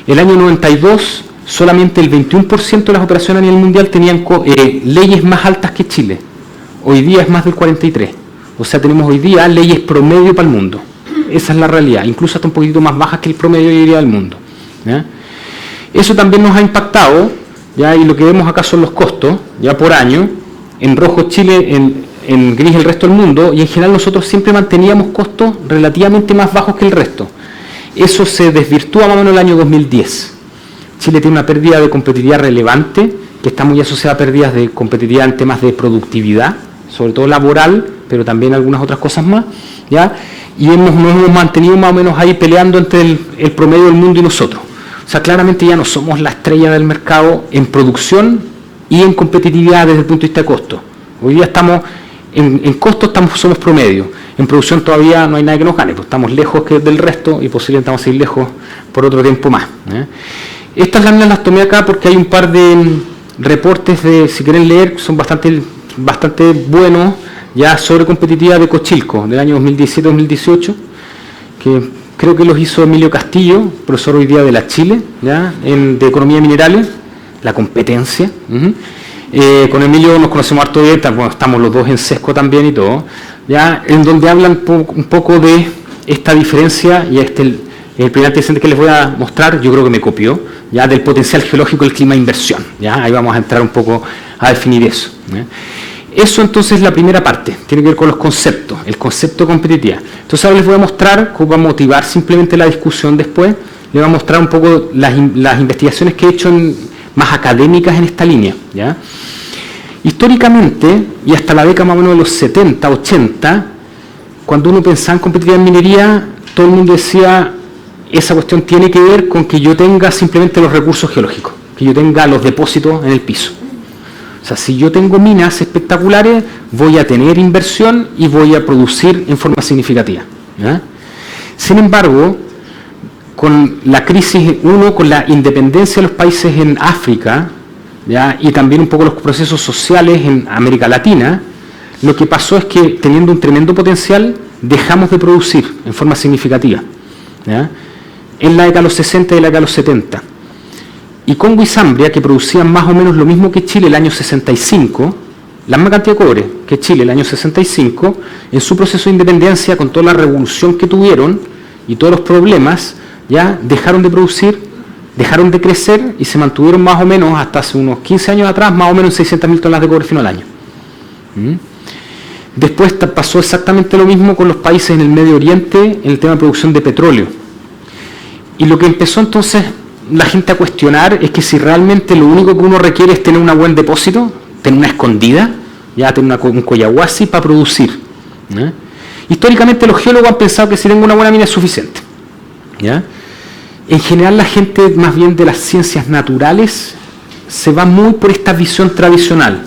Speaker 2: El año 92, solamente el 21% de las operaciones a nivel mundial tenían leyes más altas que Chile. Hoy día es más del 43%. O sea, tenemos hoy día leyes promedio para el mundo. Esa es la realidad. Incluso hasta un poquito más bajas que el promedio hoy día del mundo. ¿Ya? Eso también nos ha impactado, ¿ya? Y lo que vemos acá son los costos, ya por año. En rojo Chile, en gris el resto del mundo. Y en general nosotros siempre manteníamos costos relativamente más bajos que el resto. Eso se desvirtúa más o menos en el año 2010. Chile tiene una pérdida de competitividad relevante, que está muy asociada a pérdidas de competitividad en temas de productividad, sobre todo laboral, pero también algunas otras cosas más, ¿ya? Y nos hemos mantenido más o menos ahí peleando entre el promedio del mundo y nosotros. O sea, claramente ya no somos la estrella del mercado en producción y en competitividad desde el punto de vista de costo. Hoy día estamos, en costos somos promedio, en producción todavía no hay nadie que nos gane, pues estamos lejos del resto y posiblemente vamos a ir lejos por otro tiempo más. Estas láminas las tomé acá porque hay un par de reportes si quieren leer, son bastante buenos, ya sobre competitividad de Cochilco, del año 2017-2018, que creo que los hizo Emilio Castillo, profesor hoy día de la Chile, ¿ya? De Economía de Minerales, la competencia. Con Emilio nos conocemos harto bien, estamos los dos en Sesco también y todo, ¿ya? En donde hablan un poco de esta diferencia, y el primer antecedente que les voy a mostrar, yo creo que me copió, ya del potencial geológico del clima de inversión. ¿Ya? Ahí vamos a entrar un poco a definir eso. ¿Ya? Eso entonces es la primera parte, tiene que ver con los conceptos, el concepto de competitividad. Entonces ahora les voy a mostrar cómo va a motivar simplemente la discusión después, les voy a mostrar un poco las investigaciones que he hecho más académicas en esta línea. ¿Ya? Históricamente, y hasta la década más o menos de los 70, 80, cuando uno pensaba en competitividad en minería, todo el mundo decía, esa cuestión tiene que ver con que yo tenga simplemente los recursos geológicos, que yo tenga los depósitos en el piso. O sea, si yo tengo minas espectaculares, voy a tener inversión y voy a producir en forma significativa. ¿Ya? Sin embargo, con la crisis, con la independencia de los países en África, ¿ya? Y también un poco los procesos sociales en América Latina, lo que pasó es que, teniendo un tremendo potencial, dejamos de producir en forma significativa. ¿Ya? En la década de los 60 y la década de los 70. Y Congo y Zambia, que producían más o menos lo mismo que Chile el año 65, la misma cantidad de cobre que Chile el año 65, en su proceso de independencia, con toda la revolución que tuvieron y todos los problemas, ya dejaron de producir, dejaron de crecer y se mantuvieron más o menos hasta hace unos 15 años atrás, más o menos en 600.000 toneladas de cobre fino al año. Después pasó exactamente lo mismo con los países en el Medio Oriente en el tema de producción de petróleo. Y lo que empezó entonces la gente a cuestionar es que si realmente lo único que uno requiere es tener un buen depósito, tener una escondida, ya tener un coyahuasi para producir. ¿Eh? Históricamente los geólogos han pensado que si tengo una buena mina es suficiente, ¿ya? En general la gente más bien de las ciencias naturales se va muy por esta visión tradicional.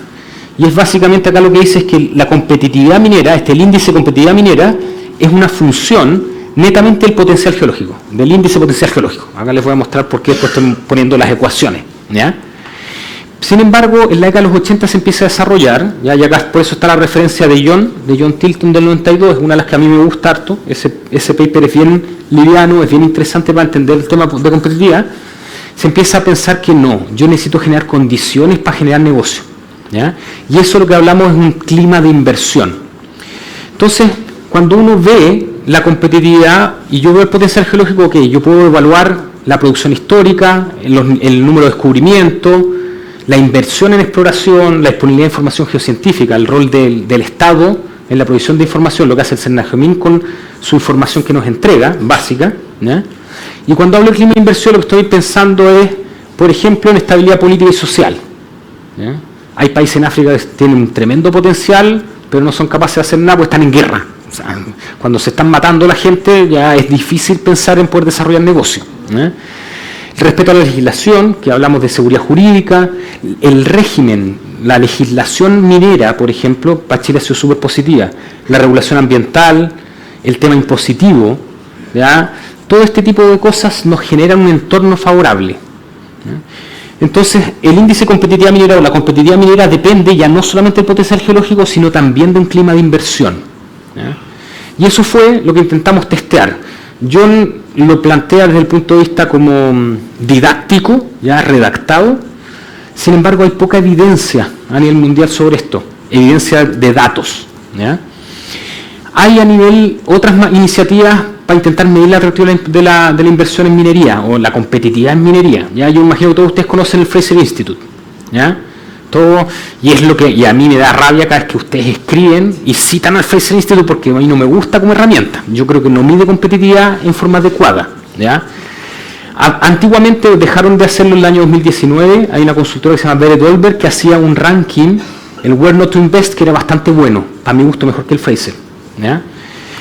Speaker 2: Y es básicamente acá lo que dice es que la competitividad minera, el índice de competitividad minera, es una función netamente del potencial geológico, del índice potencial geológico. Acá les voy a mostrar por qué después estoy poniendo las ecuaciones, ¿ya? Sin embargo, en la década de los 80 se empieza a desarrollar, ¿ya? Y acá por eso está la referencia de John Tilton del 92, es una de las que a mí me gusta harto. Ese paper es bien liviano, es bien interesante para entender el tema de competitividad. Se empieza a pensar que no, yo necesito generar condiciones para generar negocio, ¿ya? Y eso lo que hablamos es un clima de inversión. Entonces, cuando uno ve la competitividad y yo veo el potencial geológico, ok, yo puedo evaluar la producción histórica, el número de descubrimientos, la inversión en exploración, la disponibilidad de información geocientífica, el rol del Estado en la provisión de información, lo que hace el CERNAGEMIN con su información que nos entrega, básica, ¿ya? Y cuando hablo de clima de inversión, lo que estoy pensando es, por ejemplo, en estabilidad política y social, ¿ya? Hay países en África que tienen un tremendo potencial, pero no son capaces de hacer nada porque están en guerra. O sea, cuando se están matando la gente, ya es difícil pensar en poder desarrollar negocio, ¿ya? El respeto a la legislación, que hablamos de seguridad jurídica, el régimen, la legislación minera, por ejemplo, para Chile ha sido súper positiva, la regulación ambiental, el tema impositivo, ¿ya? Todo este tipo de cosas nos generan un entorno favorable, ¿ya? Entonces, el índice de competitividad minera o la competitividad minera depende ya no solamente del potencial geológico, sino también de un clima de inversión, ¿ya? Y eso fue lo que intentamos testear. John lo plantea desde el punto de vista como didáctico, ya redactado. Sin embargo, hay poca evidencia a nivel mundial sobre esto, evidencia de datos, ¿ya? Hay a nivel otras iniciativas para intentar medir la atractividad de la inversión en minería o la competitividad en minería, ¿ya? Yo imagino que todos ustedes conocen el Fraser Institute, ¿ya? Todo, y es lo que y a mí me da rabia cada vez que ustedes escriben y citan al Fraser Institute porque a mí no me gusta como herramienta. Yo creo que no mide competitividad en forma adecuada, ¿ya? Antiguamente dejaron de hacerlo en el año 2019. Hay una consultora que se llama Beret Olberg que hacía un ranking, el Where Not to Invest, que era bastante bueno, para mi gusto mejor que el Fraser, ¿ya?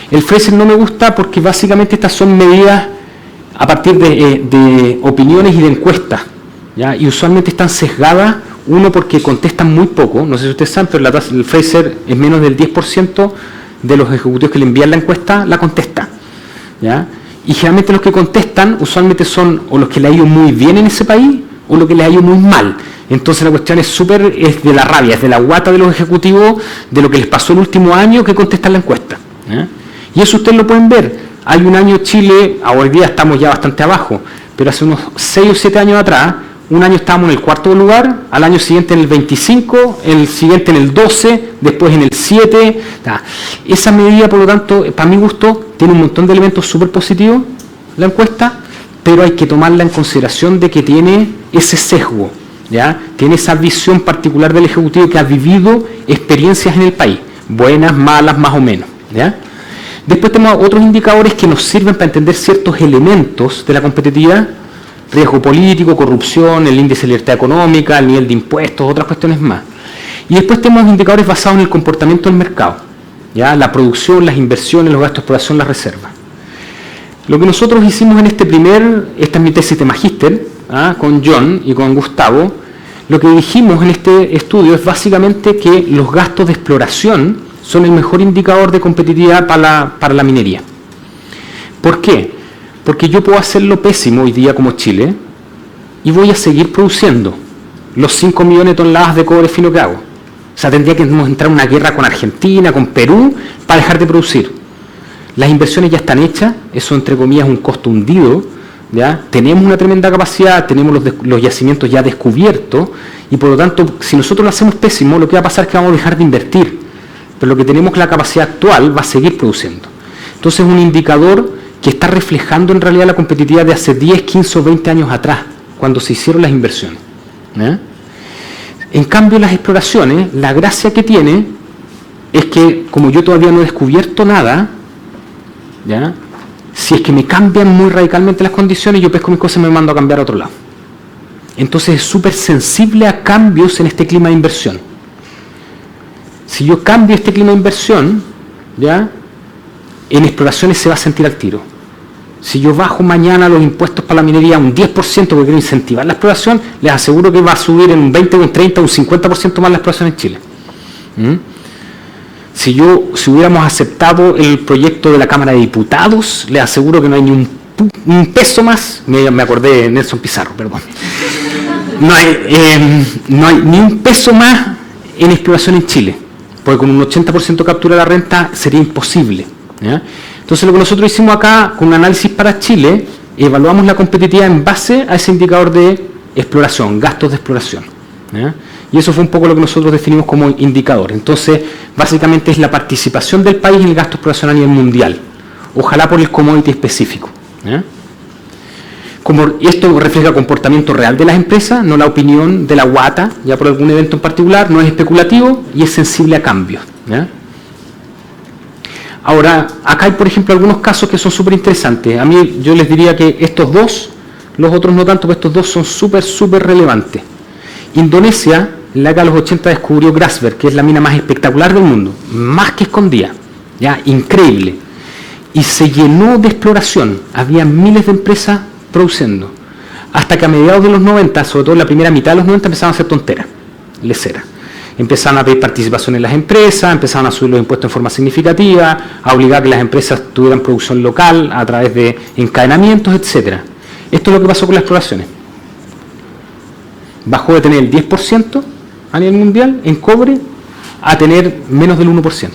Speaker 2: El Fraser no me gusta porque básicamente estas son medidas a partir de opiniones y de encuestas, ¿ya? Y usualmente están sesgadas. Uno, porque contestan muy poco, no sé si ustedes saben, pero la tasa del Fraser es menos del 10% de los ejecutivos que le envían la encuesta, la contesta, ¿ya? Y generalmente los que contestan usualmente son o los que le ha ido muy bien en ese país o los que le ha ido muy mal. Entonces la cuestión es de la rabia, es de la guata de los ejecutivos, de lo que les pasó el último año que contestan la encuesta, ¿ya? Y eso ustedes lo pueden ver. Hay un año Chile, hoy día estamos ya bastante abajo, pero hace unos 6 o 7 años atrás, un año estábamos en el 4º lugar, al año siguiente en el 25, el siguiente en el 12, después en el 7. Esa medida, por lo tanto, para mi gusto, tiene un montón de elementos súper positivos, la encuesta, pero hay que tomarla en consideración de que tiene ese sesgo, ¿ya? Tiene esa visión particular del ejecutivo que ha vivido experiencias en el país, buenas, malas, más o menos, ¿ya? Después tenemos otros indicadores que nos sirven para entender ciertos elementos de la competitividad: riesgo político, corrupción, el índice de libertad económica, el nivel de impuestos, otras cuestiones más. Y después tenemos indicadores basados en el comportamiento del mercado, ¿ya? La producción, las inversiones, los gastos de exploración, las reservas. Lo que nosotros hicimos en esta es mi tesis de magíster, ¿ah? Con John y con Gustavo, lo que dijimos en este estudio es básicamente que los gastos de exploración son el mejor indicador de competitividad para la minería. ¿Por qué? Porque yo puedo hacerlo pésimo hoy día como Chile y voy a seguir produciendo los 5 millones de toneladas de cobre fino que hago. O sea, tendría que entrar en una guerra con Argentina, con Perú, para dejar de producir. Las inversiones ya están hechas, eso entre comillas es un costo hundido, ¿ya? Tenemos una tremenda capacidad, tenemos los yacimientos ya descubiertos y por lo tanto, si nosotros lo hacemos pésimo, lo que va a pasar es que vamos a dejar de invertir. Pero lo que tenemos, la capacidad actual, va a seguir produciendo. Entonces es un indicador que está reflejando en realidad la competitividad de hace 10, 15 o 20 años atrás, cuando se hicieron las inversiones, ¿ya? En cambio, las exploraciones, la gracia que tiene es que, como yo todavía no he descubierto nada, ¿ya? Si es que me cambian muy radicalmente las condiciones, yo pesco mis cosas y me mando a cambiar a otro lado. Entonces es súper sensible a cambios en este clima de inversión. Si yo cambio este clima de inversión, ¿ya? en exploraciones se va a sentir al tiro. Si yo bajo mañana los impuestos para la minería un 10% porque quiero incentivar la exploración, les aseguro que va a subir en un 20, un 30, un 50% más la exploración en Chile. Si hubiéramos aceptado el proyecto de la Cámara de Diputados, les aseguro que no hay ni un peso más, me acordé de Nelson Pizarro, perdón. No hay ni un peso más en exploración en Chile, porque con un 80% de captura de la renta sería imposible, ¿ya? Entonces lo que nosotros hicimos acá, con un análisis para Chile, evaluamos la competitividad en base a ese indicador de exploración, gastos de exploración, ¿ya? Y eso fue un poco lo que nosotros definimos como indicador. Entonces, básicamente es la participación del país en el gasto de exploración a nivel mundial, ojalá por el commodity específico, ¿ya? Como esto refleja comportamiento real de las empresas, no la opinión de la guata, ya por algún evento en particular, no es especulativo y es sensible a cambios, ¿ya? Ahora, acá hay, por ejemplo, algunos casos que son súper interesantes. A mí, yo les diría que estos dos, los otros no tanto, pero estos dos son súper relevantes. Indonesia, en la década de los 80 descubrió Grasberg, que es la mina más espectacular del mundo, más que escondida, ya, increíble. Y se llenó de exploración, había miles de empresas produciendo. Hasta que a mediados de los 90, sobre todo en la primera mitad de los 90, empezaron a hacer tonteras, leceras. Empezaron a pedir participación en las empresas, empezaron a subir los impuestos en forma significativa, a obligar a que las empresas tuvieran producción local a través de encadenamientos, etc. Esto es lo que pasó con las exploraciones. Bajó de tener el 10% a nivel mundial en cobre a tener menos del 1%.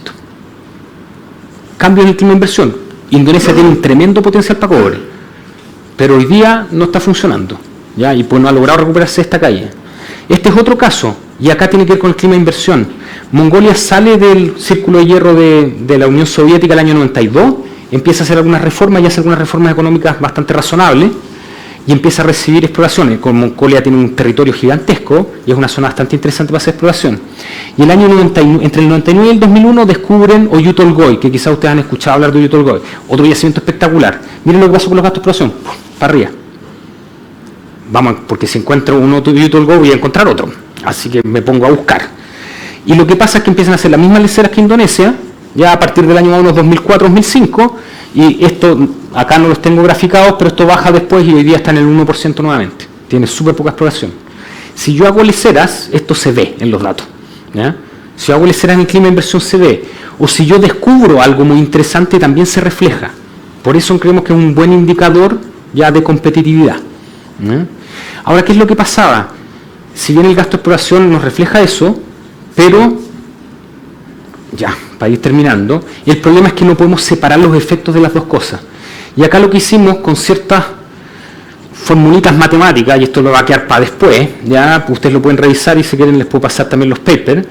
Speaker 2: Cambio en el clima de inversión. Indonesia tiene un tremendo potencial para cobre, pero hoy día no está funcionando, ¿ya? Y pues no ha logrado recuperarse de esta caída. Este es otro caso, y acá tiene que ver con el clima de inversión. Mongolia sale del círculo de hierro de la Unión Soviética el año 92, empieza a hacer algunas reformas y hace algunas reformas económicas bastante razonables, y empieza a recibir exploraciones. Como Mongolia tiene un territorio gigantesco, y es una zona bastante interesante para hacer exploración. Y el año entre el 99 y el 2001 descubren Oyu Tolgoi, que quizás ustedes han escuchado hablar de Oyu Tolgoi, otro yacimiento espectacular. Miren lo que pasó con los gastos de exploración, para arriba. Vamos, porque si encuentro uno de Oyu Tolgoi voy a encontrar otro, así que me pongo a buscar. Y lo que pasa es que empiezan a hacer las mismas leceras que Indonesia, ya a partir del año más o menos 2004-2005, y esto, acá no los tengo graficados, pero esto baja después y hoy día está en el 1% nuevamente. Tiene súper poca exploración. Si yo hago leceras, esto se ve en los datos, ¿ya? Si yo hago leceras en el clima de inversión se ve, o si yo descubro algo muy interesante también se refleja. Por eso creemos que es un buen indicador ya de competitividad, ¿ya? Ahora, ¿qué es lo que pasaba? Si bien el gasto de exploración nos refleja eso, pero, ya, para ir terminando, el problema es que no podemos separar los efectos de las dos cosas. Y acá lo que hicimos con ciertas formulitas matemáticas, y esto lo va a quedar para después, ya, ustedes lo pueden revisar y si quieren les puedo pasar también los papers.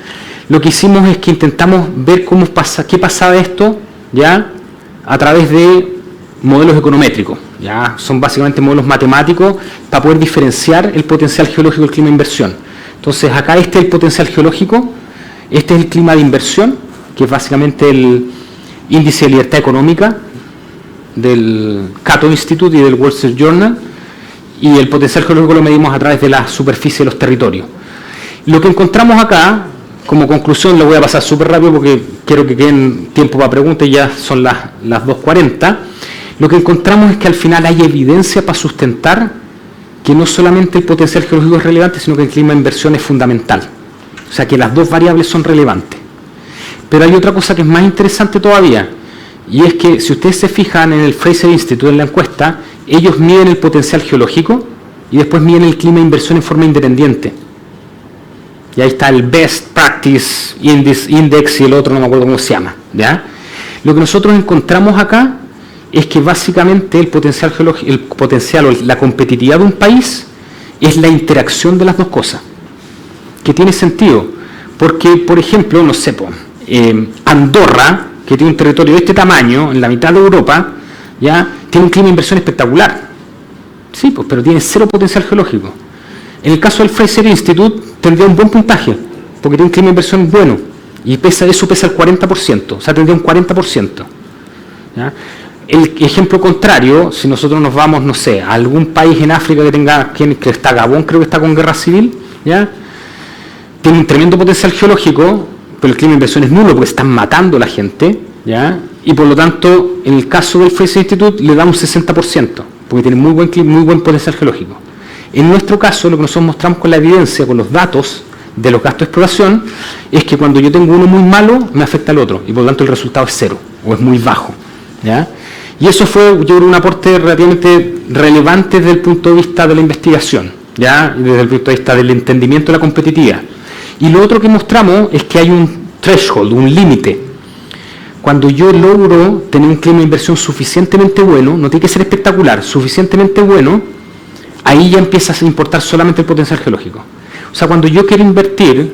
Speaker 2: Lo que hicimos es que intentamos ver qué pasaba esto, ya, a través de modelos econométricos. Ya, son básicamente modelos matemáticos para poder diferenciar el potencial geológico del clima de inversión. Entonces acá este es el potencial geológico, este es el clima de inversión, que es básicamente el índice de libertad económica del Cato Institute y del Wall Street Journal, y el potencial geológico lo medimos a través de la superficie de los territorios. Lo que encontramos acá, como conclusión, lo voy a pasar súper rápido porque quiero que queden tiempo para preguntas, ya son las 2:40. Lo que encontramos es que al final hay evidencia para sustentar que no solamente el potencial geológico es relevante, sino que el clima de inversión es fundamental. O sea, que las dos variables son relevantes. Pero hay otra cosa que es más interesante todavía, y es que si ustedes se fijan en el Fraser Institute, en la encuesta, ellos miden el potencial geológico y después miden el clima de inversión en forma independiente. Y ahí está el Best Practice Index y el otro no me acuerdo cómo se llama, ¿ya? Lo que nosotros encontramos acá es que básicamente el potencial geológico, o la competitividad de un país es la interacción de las dos cosas, que tiene sentido, porque, por ejemplo, no sé, Andorra, que tiene un territorio de este tamaño, en la mitad de Europa, ya tiene un clima de inversión espectacular, sí, pues, pero tiene cero potencial geológico. En el caso del Fraser Institute tendría un buen puntaje, porque tiene un clima de inversión bueno, y eso pesa el 40%, o sea, tendría un 40%. ¿Ya? El ejemplo contrario, si nosotros nos vamos, no sé, a algún país en África que está Gabón, creo que está con guerra civil, ¿ya? Tiene un tremendo potencial geológico, pero el clima de inversión es nulo porque están matando a la gente, ¿ya? y por lo tanto, en el caso del Fraser Institute, le damos 60%, porque tiene muy buen potencial geológico. En nuestro caso, lo que nosotros mostramos con la evidencia, con los datos de los gastos de exploración, es que cuando yo tengo uno muy malo, me afecta al otro, y por lo tanto el resultado es cero, o es muy bajo, ¿ya? Y eso fue, yo creo, un aporte relativamente relevante desde el punto de vista de la investigación, ¿ya? Desde el punto de vista del entendimiento de la competitividad. Y lo otro que mostramos es que hay un threshold, un límite. Cuando yo logro tener un clima de inversión suficientemente bueno, no tiene que ser espectacular, suficientemente bueno, ahí ya empieza a importar solamente el potencial geológico. O sea, cuando yo quiero invertir,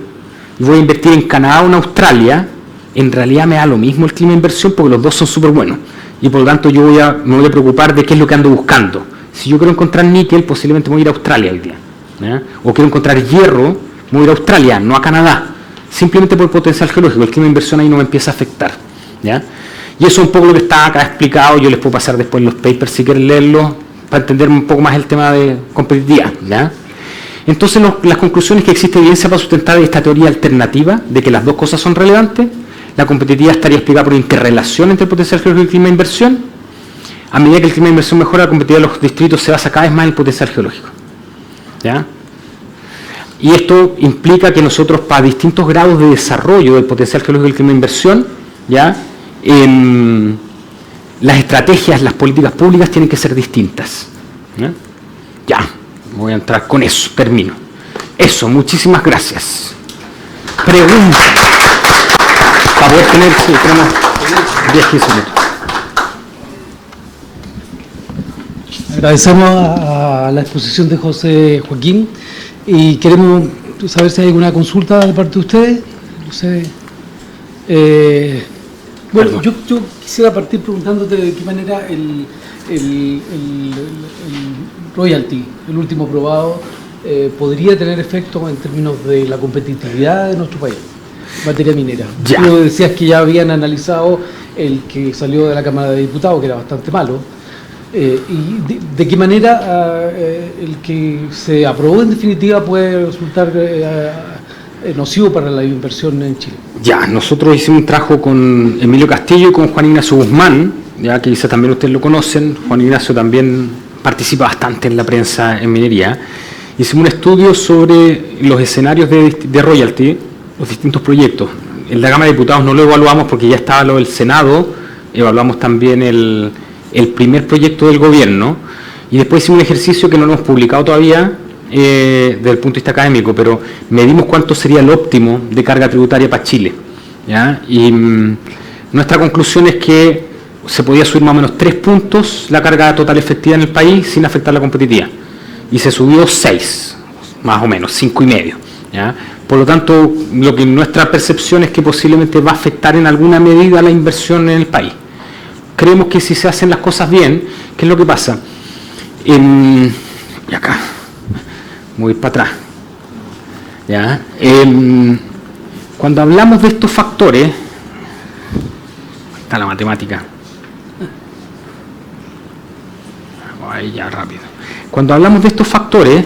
Speaker 2: y voy a invertir en Canadá o en Australia, en realidad me da lo mismo el clima de inversión porque los dos son súper buenos. Y por lo tanto yo me voy a preocupar de qué es lo que ando buscando. Si yo quiero encontrar níquel, posiblemente me voy a ir a Australia hoy día, ¿ya? O quiero encontrar hierro, me voy a ir a Australia, no a Canadá. Simplemente por el potencial geológico, el clima de inversión ahí no me empieza a afectar, ¿ya? Y eso es un poco lo que está acá explicado. Yo les puedo pasar después los papers si quieren leerlos, para entender un poco más el tema de competitividad, ¿ya? Entonces, las conclusiones es que existe evidencia para sustentar esta teoría alternativa de que las dos cosas son relevantes. La competitividad estaría explicada por interrelación entre el potencial geológico y el clima de inversión. A medida que el clima de inversión mejora, la competitividad de los distritos se basa cada vez más en el potencial geológico, ¿ya? Y esto implica que nosotros, para distintos grados de desarrollo del potencial geológico y el clima de inversión, ¿ya? Las estrategias, las políticas públicas tienen que ser distintas, ¿ya? Ya, voy a entrar con eso, termino. Eso, muchísimas gracias. Pregunta. Para poder tener, sí, tenemos 10-15 minutos.
Speaker 1: Agradecemos a la exposición de José Joaquín y queremos saber si hay alguna consulta de parte de ustedes. No sé. Bueno, yo quisiera partir preguntándote de qué manera el royalty, el último aprobado, podría tener efectos en términos de la competitividad de nuestro país, en materia minera.
Speaker 2: Ya.
Speaker 1: Tú decías que ya habían analizado el que salió de la Cámara de Diputados, que era bastante malo. ¿Y de qué manera el que se aprobó en definitiva puede resultar nocivo para la inversión en Chile?
Speaker 2: Ya, nosotros hicimos un trabajo con Emilio Castillo y con Juan Ignacio Guzmán, ya que quizás también ustedes lo conocen. Juan Ignacio también participa bastante en la prensa en minería. Hicimos un estudio sobre los escenarios de royalty, los distintos proyectos. En la Cámara de Diputados no lo evaluamos porque ya estaba lo del Senado, evaluamos también el primer proyecto del gobierno y después hicimos un ejercicio que no lo hemos publicado todavía desde el punto de vista académico, pero medimos cuánto sería el óptimo de carga tributaria para Chile, ¿ya? Y nuestra conclusión es que se podía subir más o menos 3 puntos la carga total efectiva en el país sin afectar la competitividad, y se subió 6, más o menos, 5,5, ¿ya? Por lo tanto, lo que nuestra percepción es que posiblemente va a afectar en alguna medida la inversión en el país. Creemos que si se hacen las cosas bien, ¿qué es lo que pasa? Y acá, voy para atrás. ¿Ya? Cuando hablamos de estos factores, está la matemática. Ahí ya, rápido. Cuando hablamos de estos factores,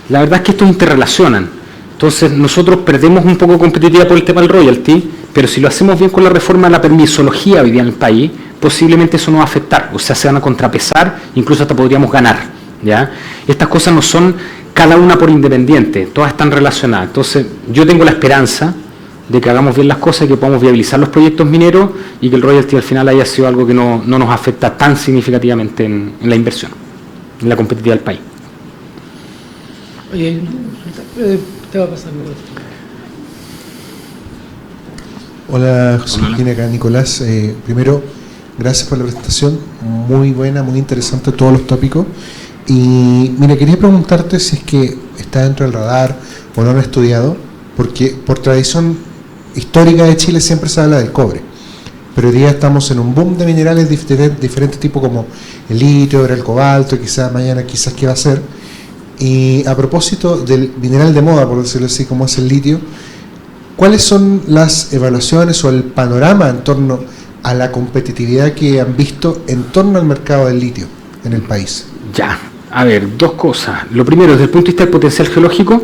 Speaker 2: la verdad es que estos interrelacionan. Entonces, nosotros perdemos un poco de competitividad por el tema del royalty, pero si lo hacemos bien con la reforma de la permisología hoy día en el país, posiblemente eso no va a afectar, o sea, se van a contrapesar, incluso hasta podríamos ganar, ¿ya? Estas cosas no son cada una por independiente, todas están relacionadas. Entonces, yo tengo la esperanza de que hagamos bien las cosas y que podamos viabilizar los proyectos mineros y que el royalty al final haya sido algo que no nos afecta tan significativamente en la inversión, en la competitividad del país.
Speaker 1: Oye, te va a pasar.
Speaker 4: Hola, José Joaquín, acá Nicolás. Primero, gracias por la presentación, muy buena, muy interesante todos los tópicos. Y mira, quería preguntarte si es que está dentro del radar o no lo han estudiado, porque por tradición histórica de Chile siempre se habla del cobre, pero hoy día estamos en un boom de minerales de diferentes tipos como el litio, el cobalto, y quizás mañana quizás qué va a ser. Y a propósito del mineral de moda, por decirlo así, como es el litio, ¿cuáles son las evaluaciones o el panorama en torno a la competitividad que han visto en torno al mercado del litio en el país?
Speaker 2: Ya, a ver, dos cosas. Lo primero, desde el punto de vista del potencial geológico,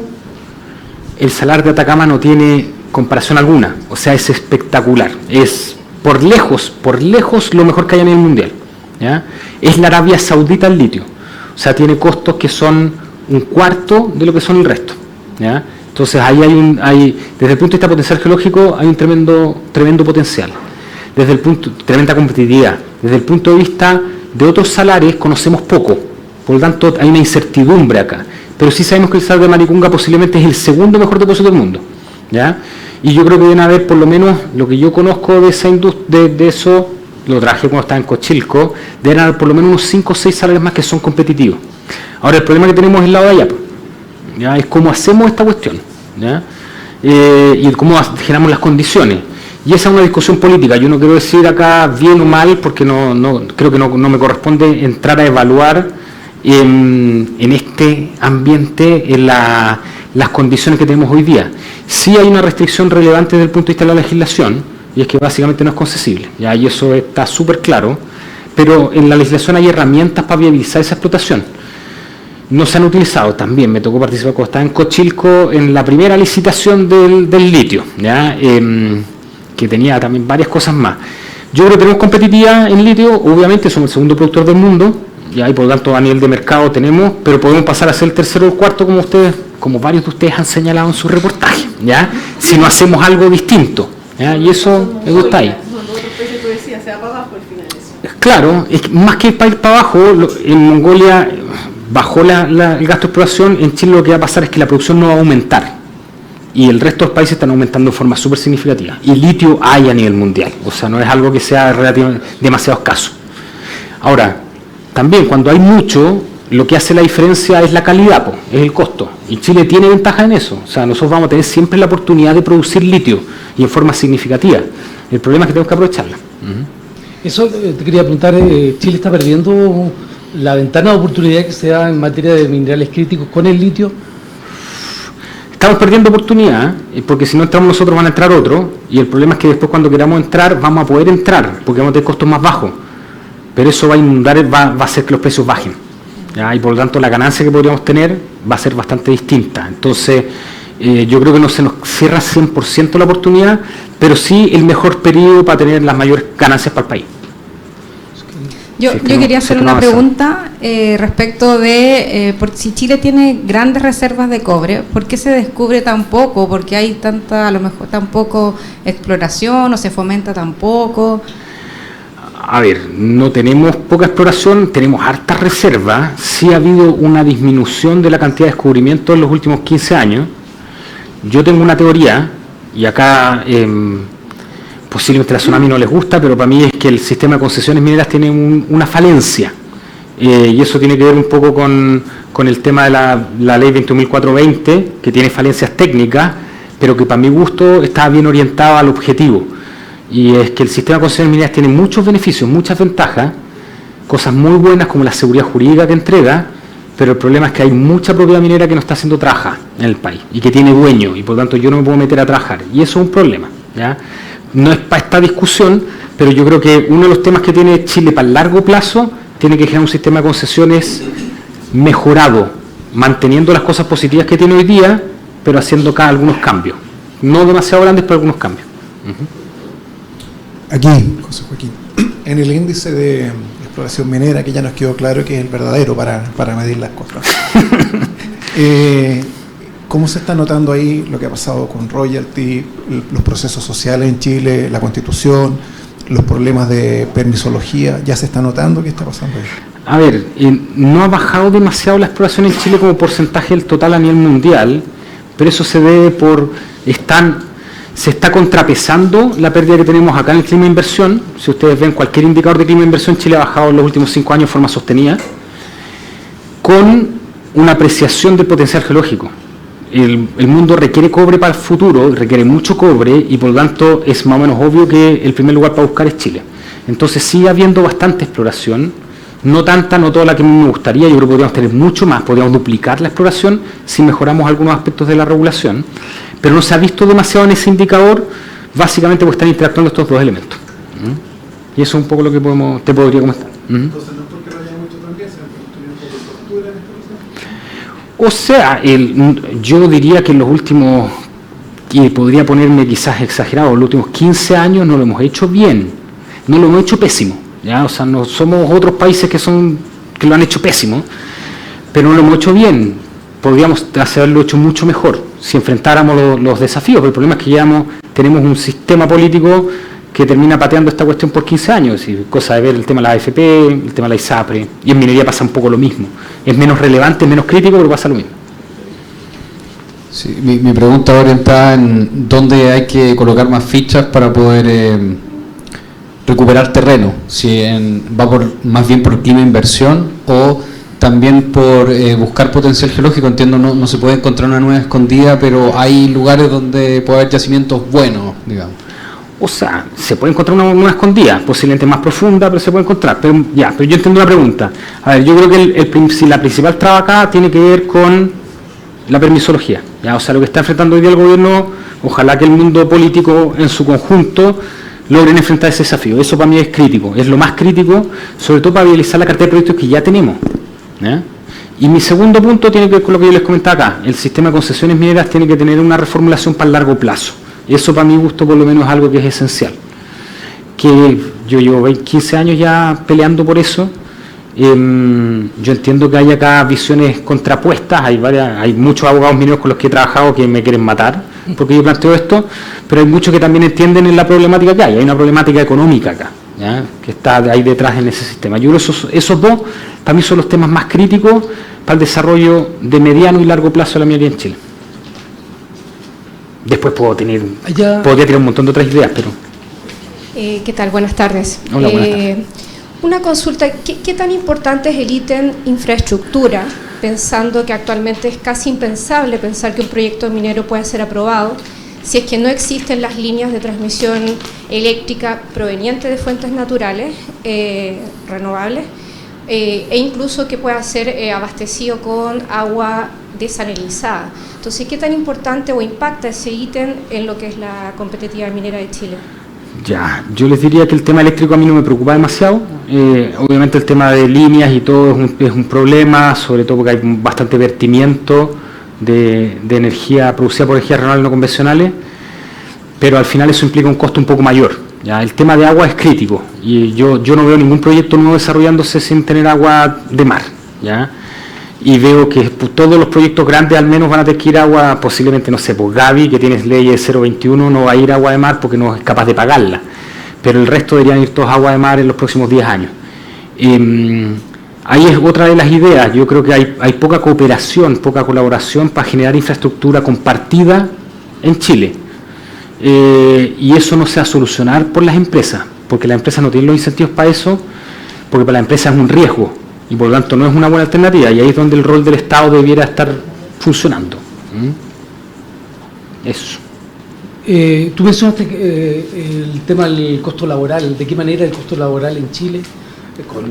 Speaker 2: el salar de Atacama no tiene comparación alguna, o sea, es espectacular, es por lejos lo mejor que hay en el mundial, ¿ya? Es la Arabia Saudita el litio. O sea, tiene costos que son un cuarto de lo que son el resto, ¿ya? Entonces ahí desde el punto de vista potencial geológico hay un tremendo potencial. Tremenda competitividad. Desde el punto de vista de otros salares conocemos poco, por lo tanto hay una incertidumbre acá. Pero sí sabemos que el sal de Maricunga posiblemente es el segundo mejor depósito del mundo, ¿ya? Y yo creo que deben haber, por lo menos, lo que yo conozco de esa industria, de eso, lo traje cuando estaba en Cochilco, deben haber por lo menos unos 5 o 6 salarios más que son competitivos. Ahora, el problema que tenemos es el lado de allá, ¿ya? Es cómo hacemos esta cuestión, ¿ya? Y cómo generamos las condiciones. Y esa es una discusión política. Yo no quiero decir acá bien o mal, porque creo que no me corresponde entrar a evaluar en este ambiente las condiciones que tenemos hoy día. Sí hay una restricción relevante desde el punto de vista de la legislación, y es que básicamente no es concesible, ¿ya? Y eso está súper claro, pero en la legislación hay herramientas para viabilizar esa explotación. No se han utilizado también. Me tocó participar cuando estaba en Cochilco en la primera licitación del litio, ¿ya? Que tenía también varias cosas más. Yo creo que tenemos competitividad en litio, obviamente somos el segundo productor del mundo, y por lo tanto a nivel de mercado tenemos, pero podemos pasar a ser el tercero o el cuarto como varios de ustedes han señalado en su reportaje, ¿ya? Si no hacemos algo distinto, ¿ya? Y eso está ahí. Claro, es que más que para ir para abajo, en Mongolia bajó el gasto de exploración, en Chile lo que va a pasar es que la producción no va a aumentar. Y el resto de los países están aumentando de forma súper significativa. Y litio hay a nivel mundial, o sea, no es algo que sea demasiado escaso. Ahora, también cuando hay mucho, lo que hace la diferencia es la calidad, es el costo. Y Chile tiene ventaja en eso. O sea, nosotros vamos a tener siempre la oportunidad de producir litio y en forma significativa. El problema es que tenemos que aprovecharla.
Speaker 1: Eso te quería preguntar, ¿Chile está perdiendo la ventana de oportunidad que se da en materia de minerales críticos con el litio?
Speaker 2: Estamos perdiendo oportunidad, porque si no entramos nosotros van a entrar otros, y el problema es que después cuando queramos entrar vamos a poder entrar, porque vamos a tener costos más bajos, pero eso va a inundar, va a hacer que los precios bajen, ¿ya? Y por lo tanto la ganancia que podríamos tener va a ser bastante distinta. Entonces yo creo que no se nos cierra 100% la oportunidad, pero sí el mejor periodo para tener las mayores ganancias para el país.
Speaker 5: Yo quería hacer una pregunta respecto de si Chile tiene grandes reservas de cobre, ¿por qué se descubre tan poco? ¿Por qué hay a lo mejor tan poco exploración o se fomenta tan poco?
Speaker 2: A ver, no tenemos poca exploración, tenemos hartas reservas. Sí ha habido una disminución de la cantidad de descubrimientos en los últimos 15 años. Yo tengo una teoría, y acá posiblemente a la Tsunami no les gusta, pero para mí es que el sistema de concesiones mineras tiene una falencia, y eso tiene que ver un poco con el tema de la ley 21.420, que tiene falencias técnicas, pero que para mi gusto está bien orientado al objetivo, y es que el sistema de concesiones mineras tiene muchos beneficios, muchas ventajas, cosas muy buenas como la seguridad jurídica que entrega, pero el problema es que hay mucha propiedad minera que no está haciendo trabajar en el país, y que tiene dueño, y por lo tanto yo no me puedo meter a trabajar, y eso es un problema, ¿ya? No es para esta discusión, pero yo creo que uno de los temas que tiene Chile para el largo plazo tiene que generar un sistema de concesiones mejorado, manteniendo las cosas positivas que tiene hoy día, pero haciendo acá algunos cambios. No demasiado grandes, pero algunos cambios.
Speaker 6: Aquí, José Joaquín, en el índice de exploración minera, que ya nos quedó claro que es el verdadero para medir las cosas. ¿Cómo se está notando ahí lo que ha pasado con royalty, los procesos sociales en Chile, la Constitución, los problemas de permisología? ¿Ya se está notando qué está pasando ahí?
Speaker 2: A ver, no ha bajado demasiado la exploración en Chile como porcentaje del total a nivel mundial, pero eso se debe se está contrapesando la pérdida que tenemos acá en el clima de inversión. Si ustedes ven cualquier indicador de clima de inversión, Chile ha bajado en los últimos 5 años de forma sostenida, con una apreciación del potencial geológico. El mundo requiere cobre para el futuro, requiere mucho cobre, y por lo tanto es más o menos obvio que el primer lugar para buscar es Chile. Entonces sigue habiendo bastante exploración, no tanta, no toda la que me gustaría. Yo creo que podríamos tener mucho más, podríamos duplicar la exploración si mejoramos algunos aspectos de la regulación, pero no se ha visto demasiado en ese indicador, básicamente porque están interactuando estos dos elementos. Y eso es un poco lo que te podría comentar.
Speaker 6: Entonces, no es porque lo hayan hecho también, sino porque tuvieron un poco de postura en este proceso.
Speaker 2: O sea, yo diría que en los últimos y podría ponerme quizás exagerado, los últimos 15 años no lo hemos hecho bien, no lo hemos hecho pésimo, ¿ya? O sea, no somos otros países que lo han hecho pésimo, pero no lo hemos hecho bien. Podríamos haberlo hecho mucho mejor si enfrentáramos los desafíos, pero el problema es que tenemos un sistema político que termina pateando esta cuestión por 15 años, y cosa de ver el tema de la AFP, el tema de la ISAPRE, y en minería pasa un poco lo mismo. Es menos relevante, es menos crítico, pero pasa lo mismo.
Speaker 7: Sí, mi pregunta va orientada en dónde hay que colocar más fichas para poder recuperar terreno, si va más bien por clima e inversión o también por buscar potencial geológico. Entiendo, no se puede encontrar una nueva escondida, pero hay lugares donde puede haber yacimientos buenos, digamos.
Speaker 2: O sea, se puede encontrar una nueva escondida, posiblemente más profunda, pero se puede encontrar. Pero yo entiendo la pregunta. A ver, yo creo que la principal traba acá tiene que ver con la permisología, ¿ya? O sea, lo que está enfrentando hoy día el gobierno, ojalá que el mundo político en su conjunto logren enfrentar ese desafío. Eso para mí es crítico, es lo más crítico, sobre todo para viabilizar la cartera de proyectos que ya tenemos, ¿ya? Y mi segundo punto tiene que ver con lo que yo les comentaba acá. El sistema de concesiones mineras tiene que tener una reformulación para el largo plazo. Eso para mi gusto por lo menos es algo que es esencial. Que yo llevo 15 años ya peleando por eso. Yo entiendo que hay acá visiones contrapuestas, hay muchos abogados mineros con los que he trabajado que me quieren matar porque yo planteo esto, pero hay muchos que también entienden en la problemática que hay una problemática económica acá, ¿ya? Que está ahí detrás en ese sistema. Yo creo que esos dos para mí son los temas más críticos para el desarrollo de mediano y largo plazo de la minería en Chile. Después podría tener un montón de otras ideas, pero...
Speaker 8: ¿Qué tal? Buenas tardes.
Speaker 2: Hola, buenas tardes.
Speaker 8: Una consulta, ¿qué tan importante es el ítem infraestructura, pensando que actualmente es casi impensable pensar que un proyecto minero pueda ser aprobado si es que no existen las líneas de transmisión eléctrica provenientes de fuentes naturales, renovables, e incluso que pueda ser abastecido con agua desalinizada? Entonces, ¿qué tan importante o impacta ese ítem en lo que es la competitividad minera de Chile?
Speaker 2: Ya, yo les diría que el tema eléctrico a mí no me preocupa demasiado. Obviamente el tema de líneas y todo es un problema, sobre todo porque hay bastante vertimiento de energía producida por energías renovables no convencionales, pero al final eso implica un costo un poco mayor, ¿ya? El tema de agua es crítico y yo no veo ningún proyecto nuevo desarrollándose sin tener agua de mar, ¿ya? Y veo que todos los proyectos grandes al menos van a tener que ir agua, posiblemente, no sé, pues Gavi, que tiene ley de 021, no va a ir agua de mar porque no es capaz de pagarla, pero el resto deberían ir todos agua de mar en los próximos 10 años. Ahí es otra de las ideas. Yo creo que hay poca cooperación, poca colaboración para generar infraestructura compartida en Chile, y eso no se va a solucionar por las empresas, porque las empresas no tienen los incentivos para eso, porque para las empresas es un riesgo y por lo tanto no es una buena alternativa, y ahí es donde el rol del Estado debiera estar funcionando. Eso.
Speaker 1: Tú mencionaste el tema del costo laboral, de qué manera el costo laboral en Chile, con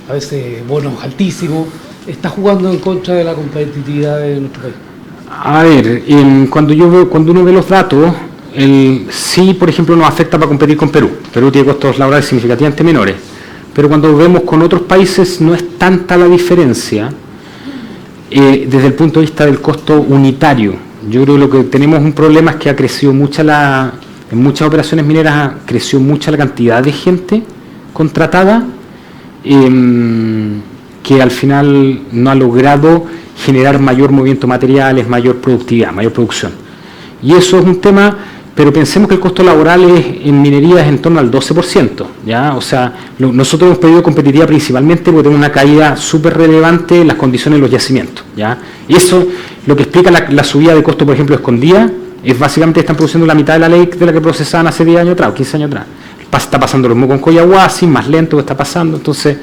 Speaker 1: a veces bonos altísimos, está jugando en contra de la competitividad de nuestro país.
Speaker 2: A ver, cuando uno ve los datos, sí, por ejemplo, nos afecta para competir con Perú. Perú tiene costos laborales significativamente menores, pero cuando vemos con otros países no es tanta la diferencia desde el punto de vista del costo unitario. Yo creo que lo que tenemos un problema es que ha crecido en muchas operaciones mineras creció mucha la cantidad de gente contratada, que al final no ha logrado generar mayor movimiento de materiales, mayor productividad, mayor producción. Y eso es un tema, pero pensemos que el costo laboral en minería es en torno al 12%, ¿ya? O sea, nosotros hemos perdido competitividad principalmente porque tenemos una caída súper relevante en las condiciones de los yacimientos, ¿ya? Y eso, lo que explica la subida de costo, por ejemplo, Escondida, es básicamente están produciendo la mitad de la ley de la que procesaban hace 10 años atrás o 15 años atrás. Está pasando lo mismo con Collahuasi, más lento que está pasando. Entonces,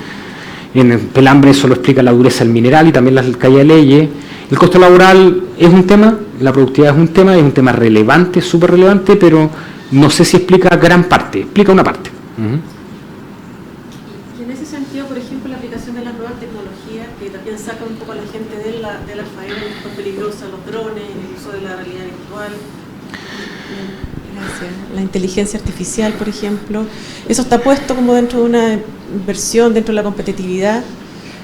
Speaker 2: en el Pelambre eso lo explica la dureza del mineral y también la caída de leyes. El costo laboral es un tema, la productividad es un tema relevante, súper relevante, pero no sé si explica gran parte, explica una parte.
Speaker 9: Y en ese sentido, por ejemplo, la aplicación de las nuevas tecnologías, que también saca un poco a la gente de la faena, que son peligrosas, los drones, el uso de la realidad virtual. La inteligencia artificial, por ejemplo, eso está puesto como dentro de una inversión, dentro de la competitividad,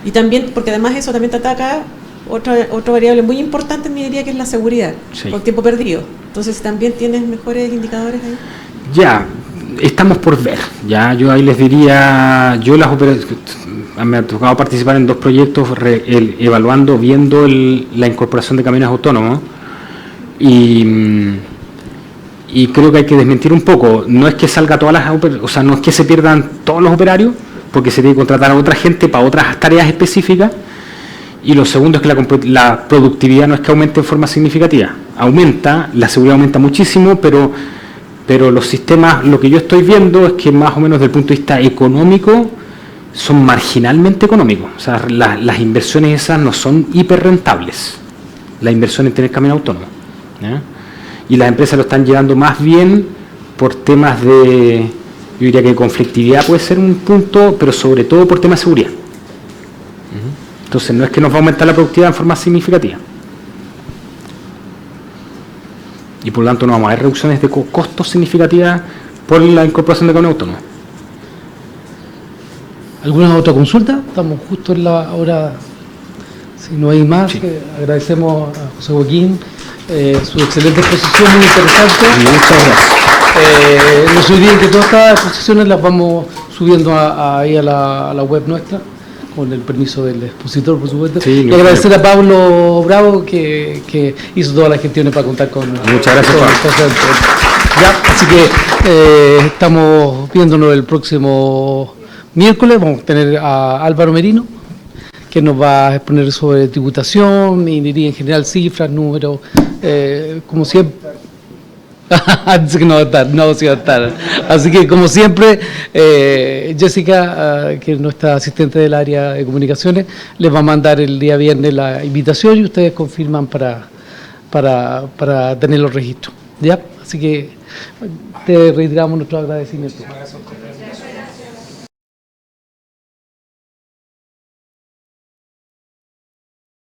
Speaker 9: y también, porque además eso también te ataca otra variable muy importante en minería, que es la seguridad,
Speaker 2: Sí.
Speaker 9: con tiempo perdido. Entonces, ¿también tienes mejores indicadores ahí?
Speaker 2: Ya, estamos por ver. Ya, yo ahí les diría, me ha tocado participar en 2 proyectos evaluando, viendo la incorporación de camiones autónomos y creo que hay que desmentir un poco. No es que salga no es que se pierdan todos los operarios, porque se tiene que contratar a otra gente para otras tareas específicas. Y lo segundo es que la productividad no es que aumente en forma significativa. Aumenta, la seguridad aumenta muchísimo, pero los sistemas, lo que yo estoy viendo es que más o menos desde el punto de vista económico son marginalmente económicos. O sea, las inversiones esas no son hiper rentables, la inversión en tener camión autónomo, ¿ya? Y las empresas lo están llevando más bien por temas de, yo diría que conflictividad puede ser un punto, pero sobre todo por temas de seguridad. Entonces no es que nos va a aumentar la productividad en forma significativa. Y por lo tanto no vamos a ver reducciones de costos significativas por la incorporación de camión autónomo.
Speaker 1: ¿Alguna otra consulta? Estamos justo en la hora. Si no hay más,
Speaker 2: Sí.
Speaker 1: Agradecemos a José Joaquín su excelente exposición, muy interesante.
Speaker 2: Muchas gracias.
Speaker 1: No se olviden que todas estas exposiciones las vamos subiendo ahí a la web nuestra, con el permiso del expositor, por supuesto.
Speaker 2: Sí,
Speaker 1: y agradecer a Pablo Bravo, que hizo todas las gestiones para contar con.
Speaker 2: Muchas gracias,
Speaker 1: con
Speaker 2: Pablo.
Speaker 1: Ya, así que estamos viéndonos el próximo miércoles. Vamos a tener a Álvaro Merino, que nos va a exponer sobre tributación, minería en general, cifras, números, como siempre. Dice que no va a estar, no, sí va a estar. Así que, como siempre, Jessica, que es nuestra asistente del área de comunicaciones, les va a mandar el día viernes la invitación y ustedes confirman para tener los registros. ¿Ya? Así que te reiteramos nuestro agradecimiento.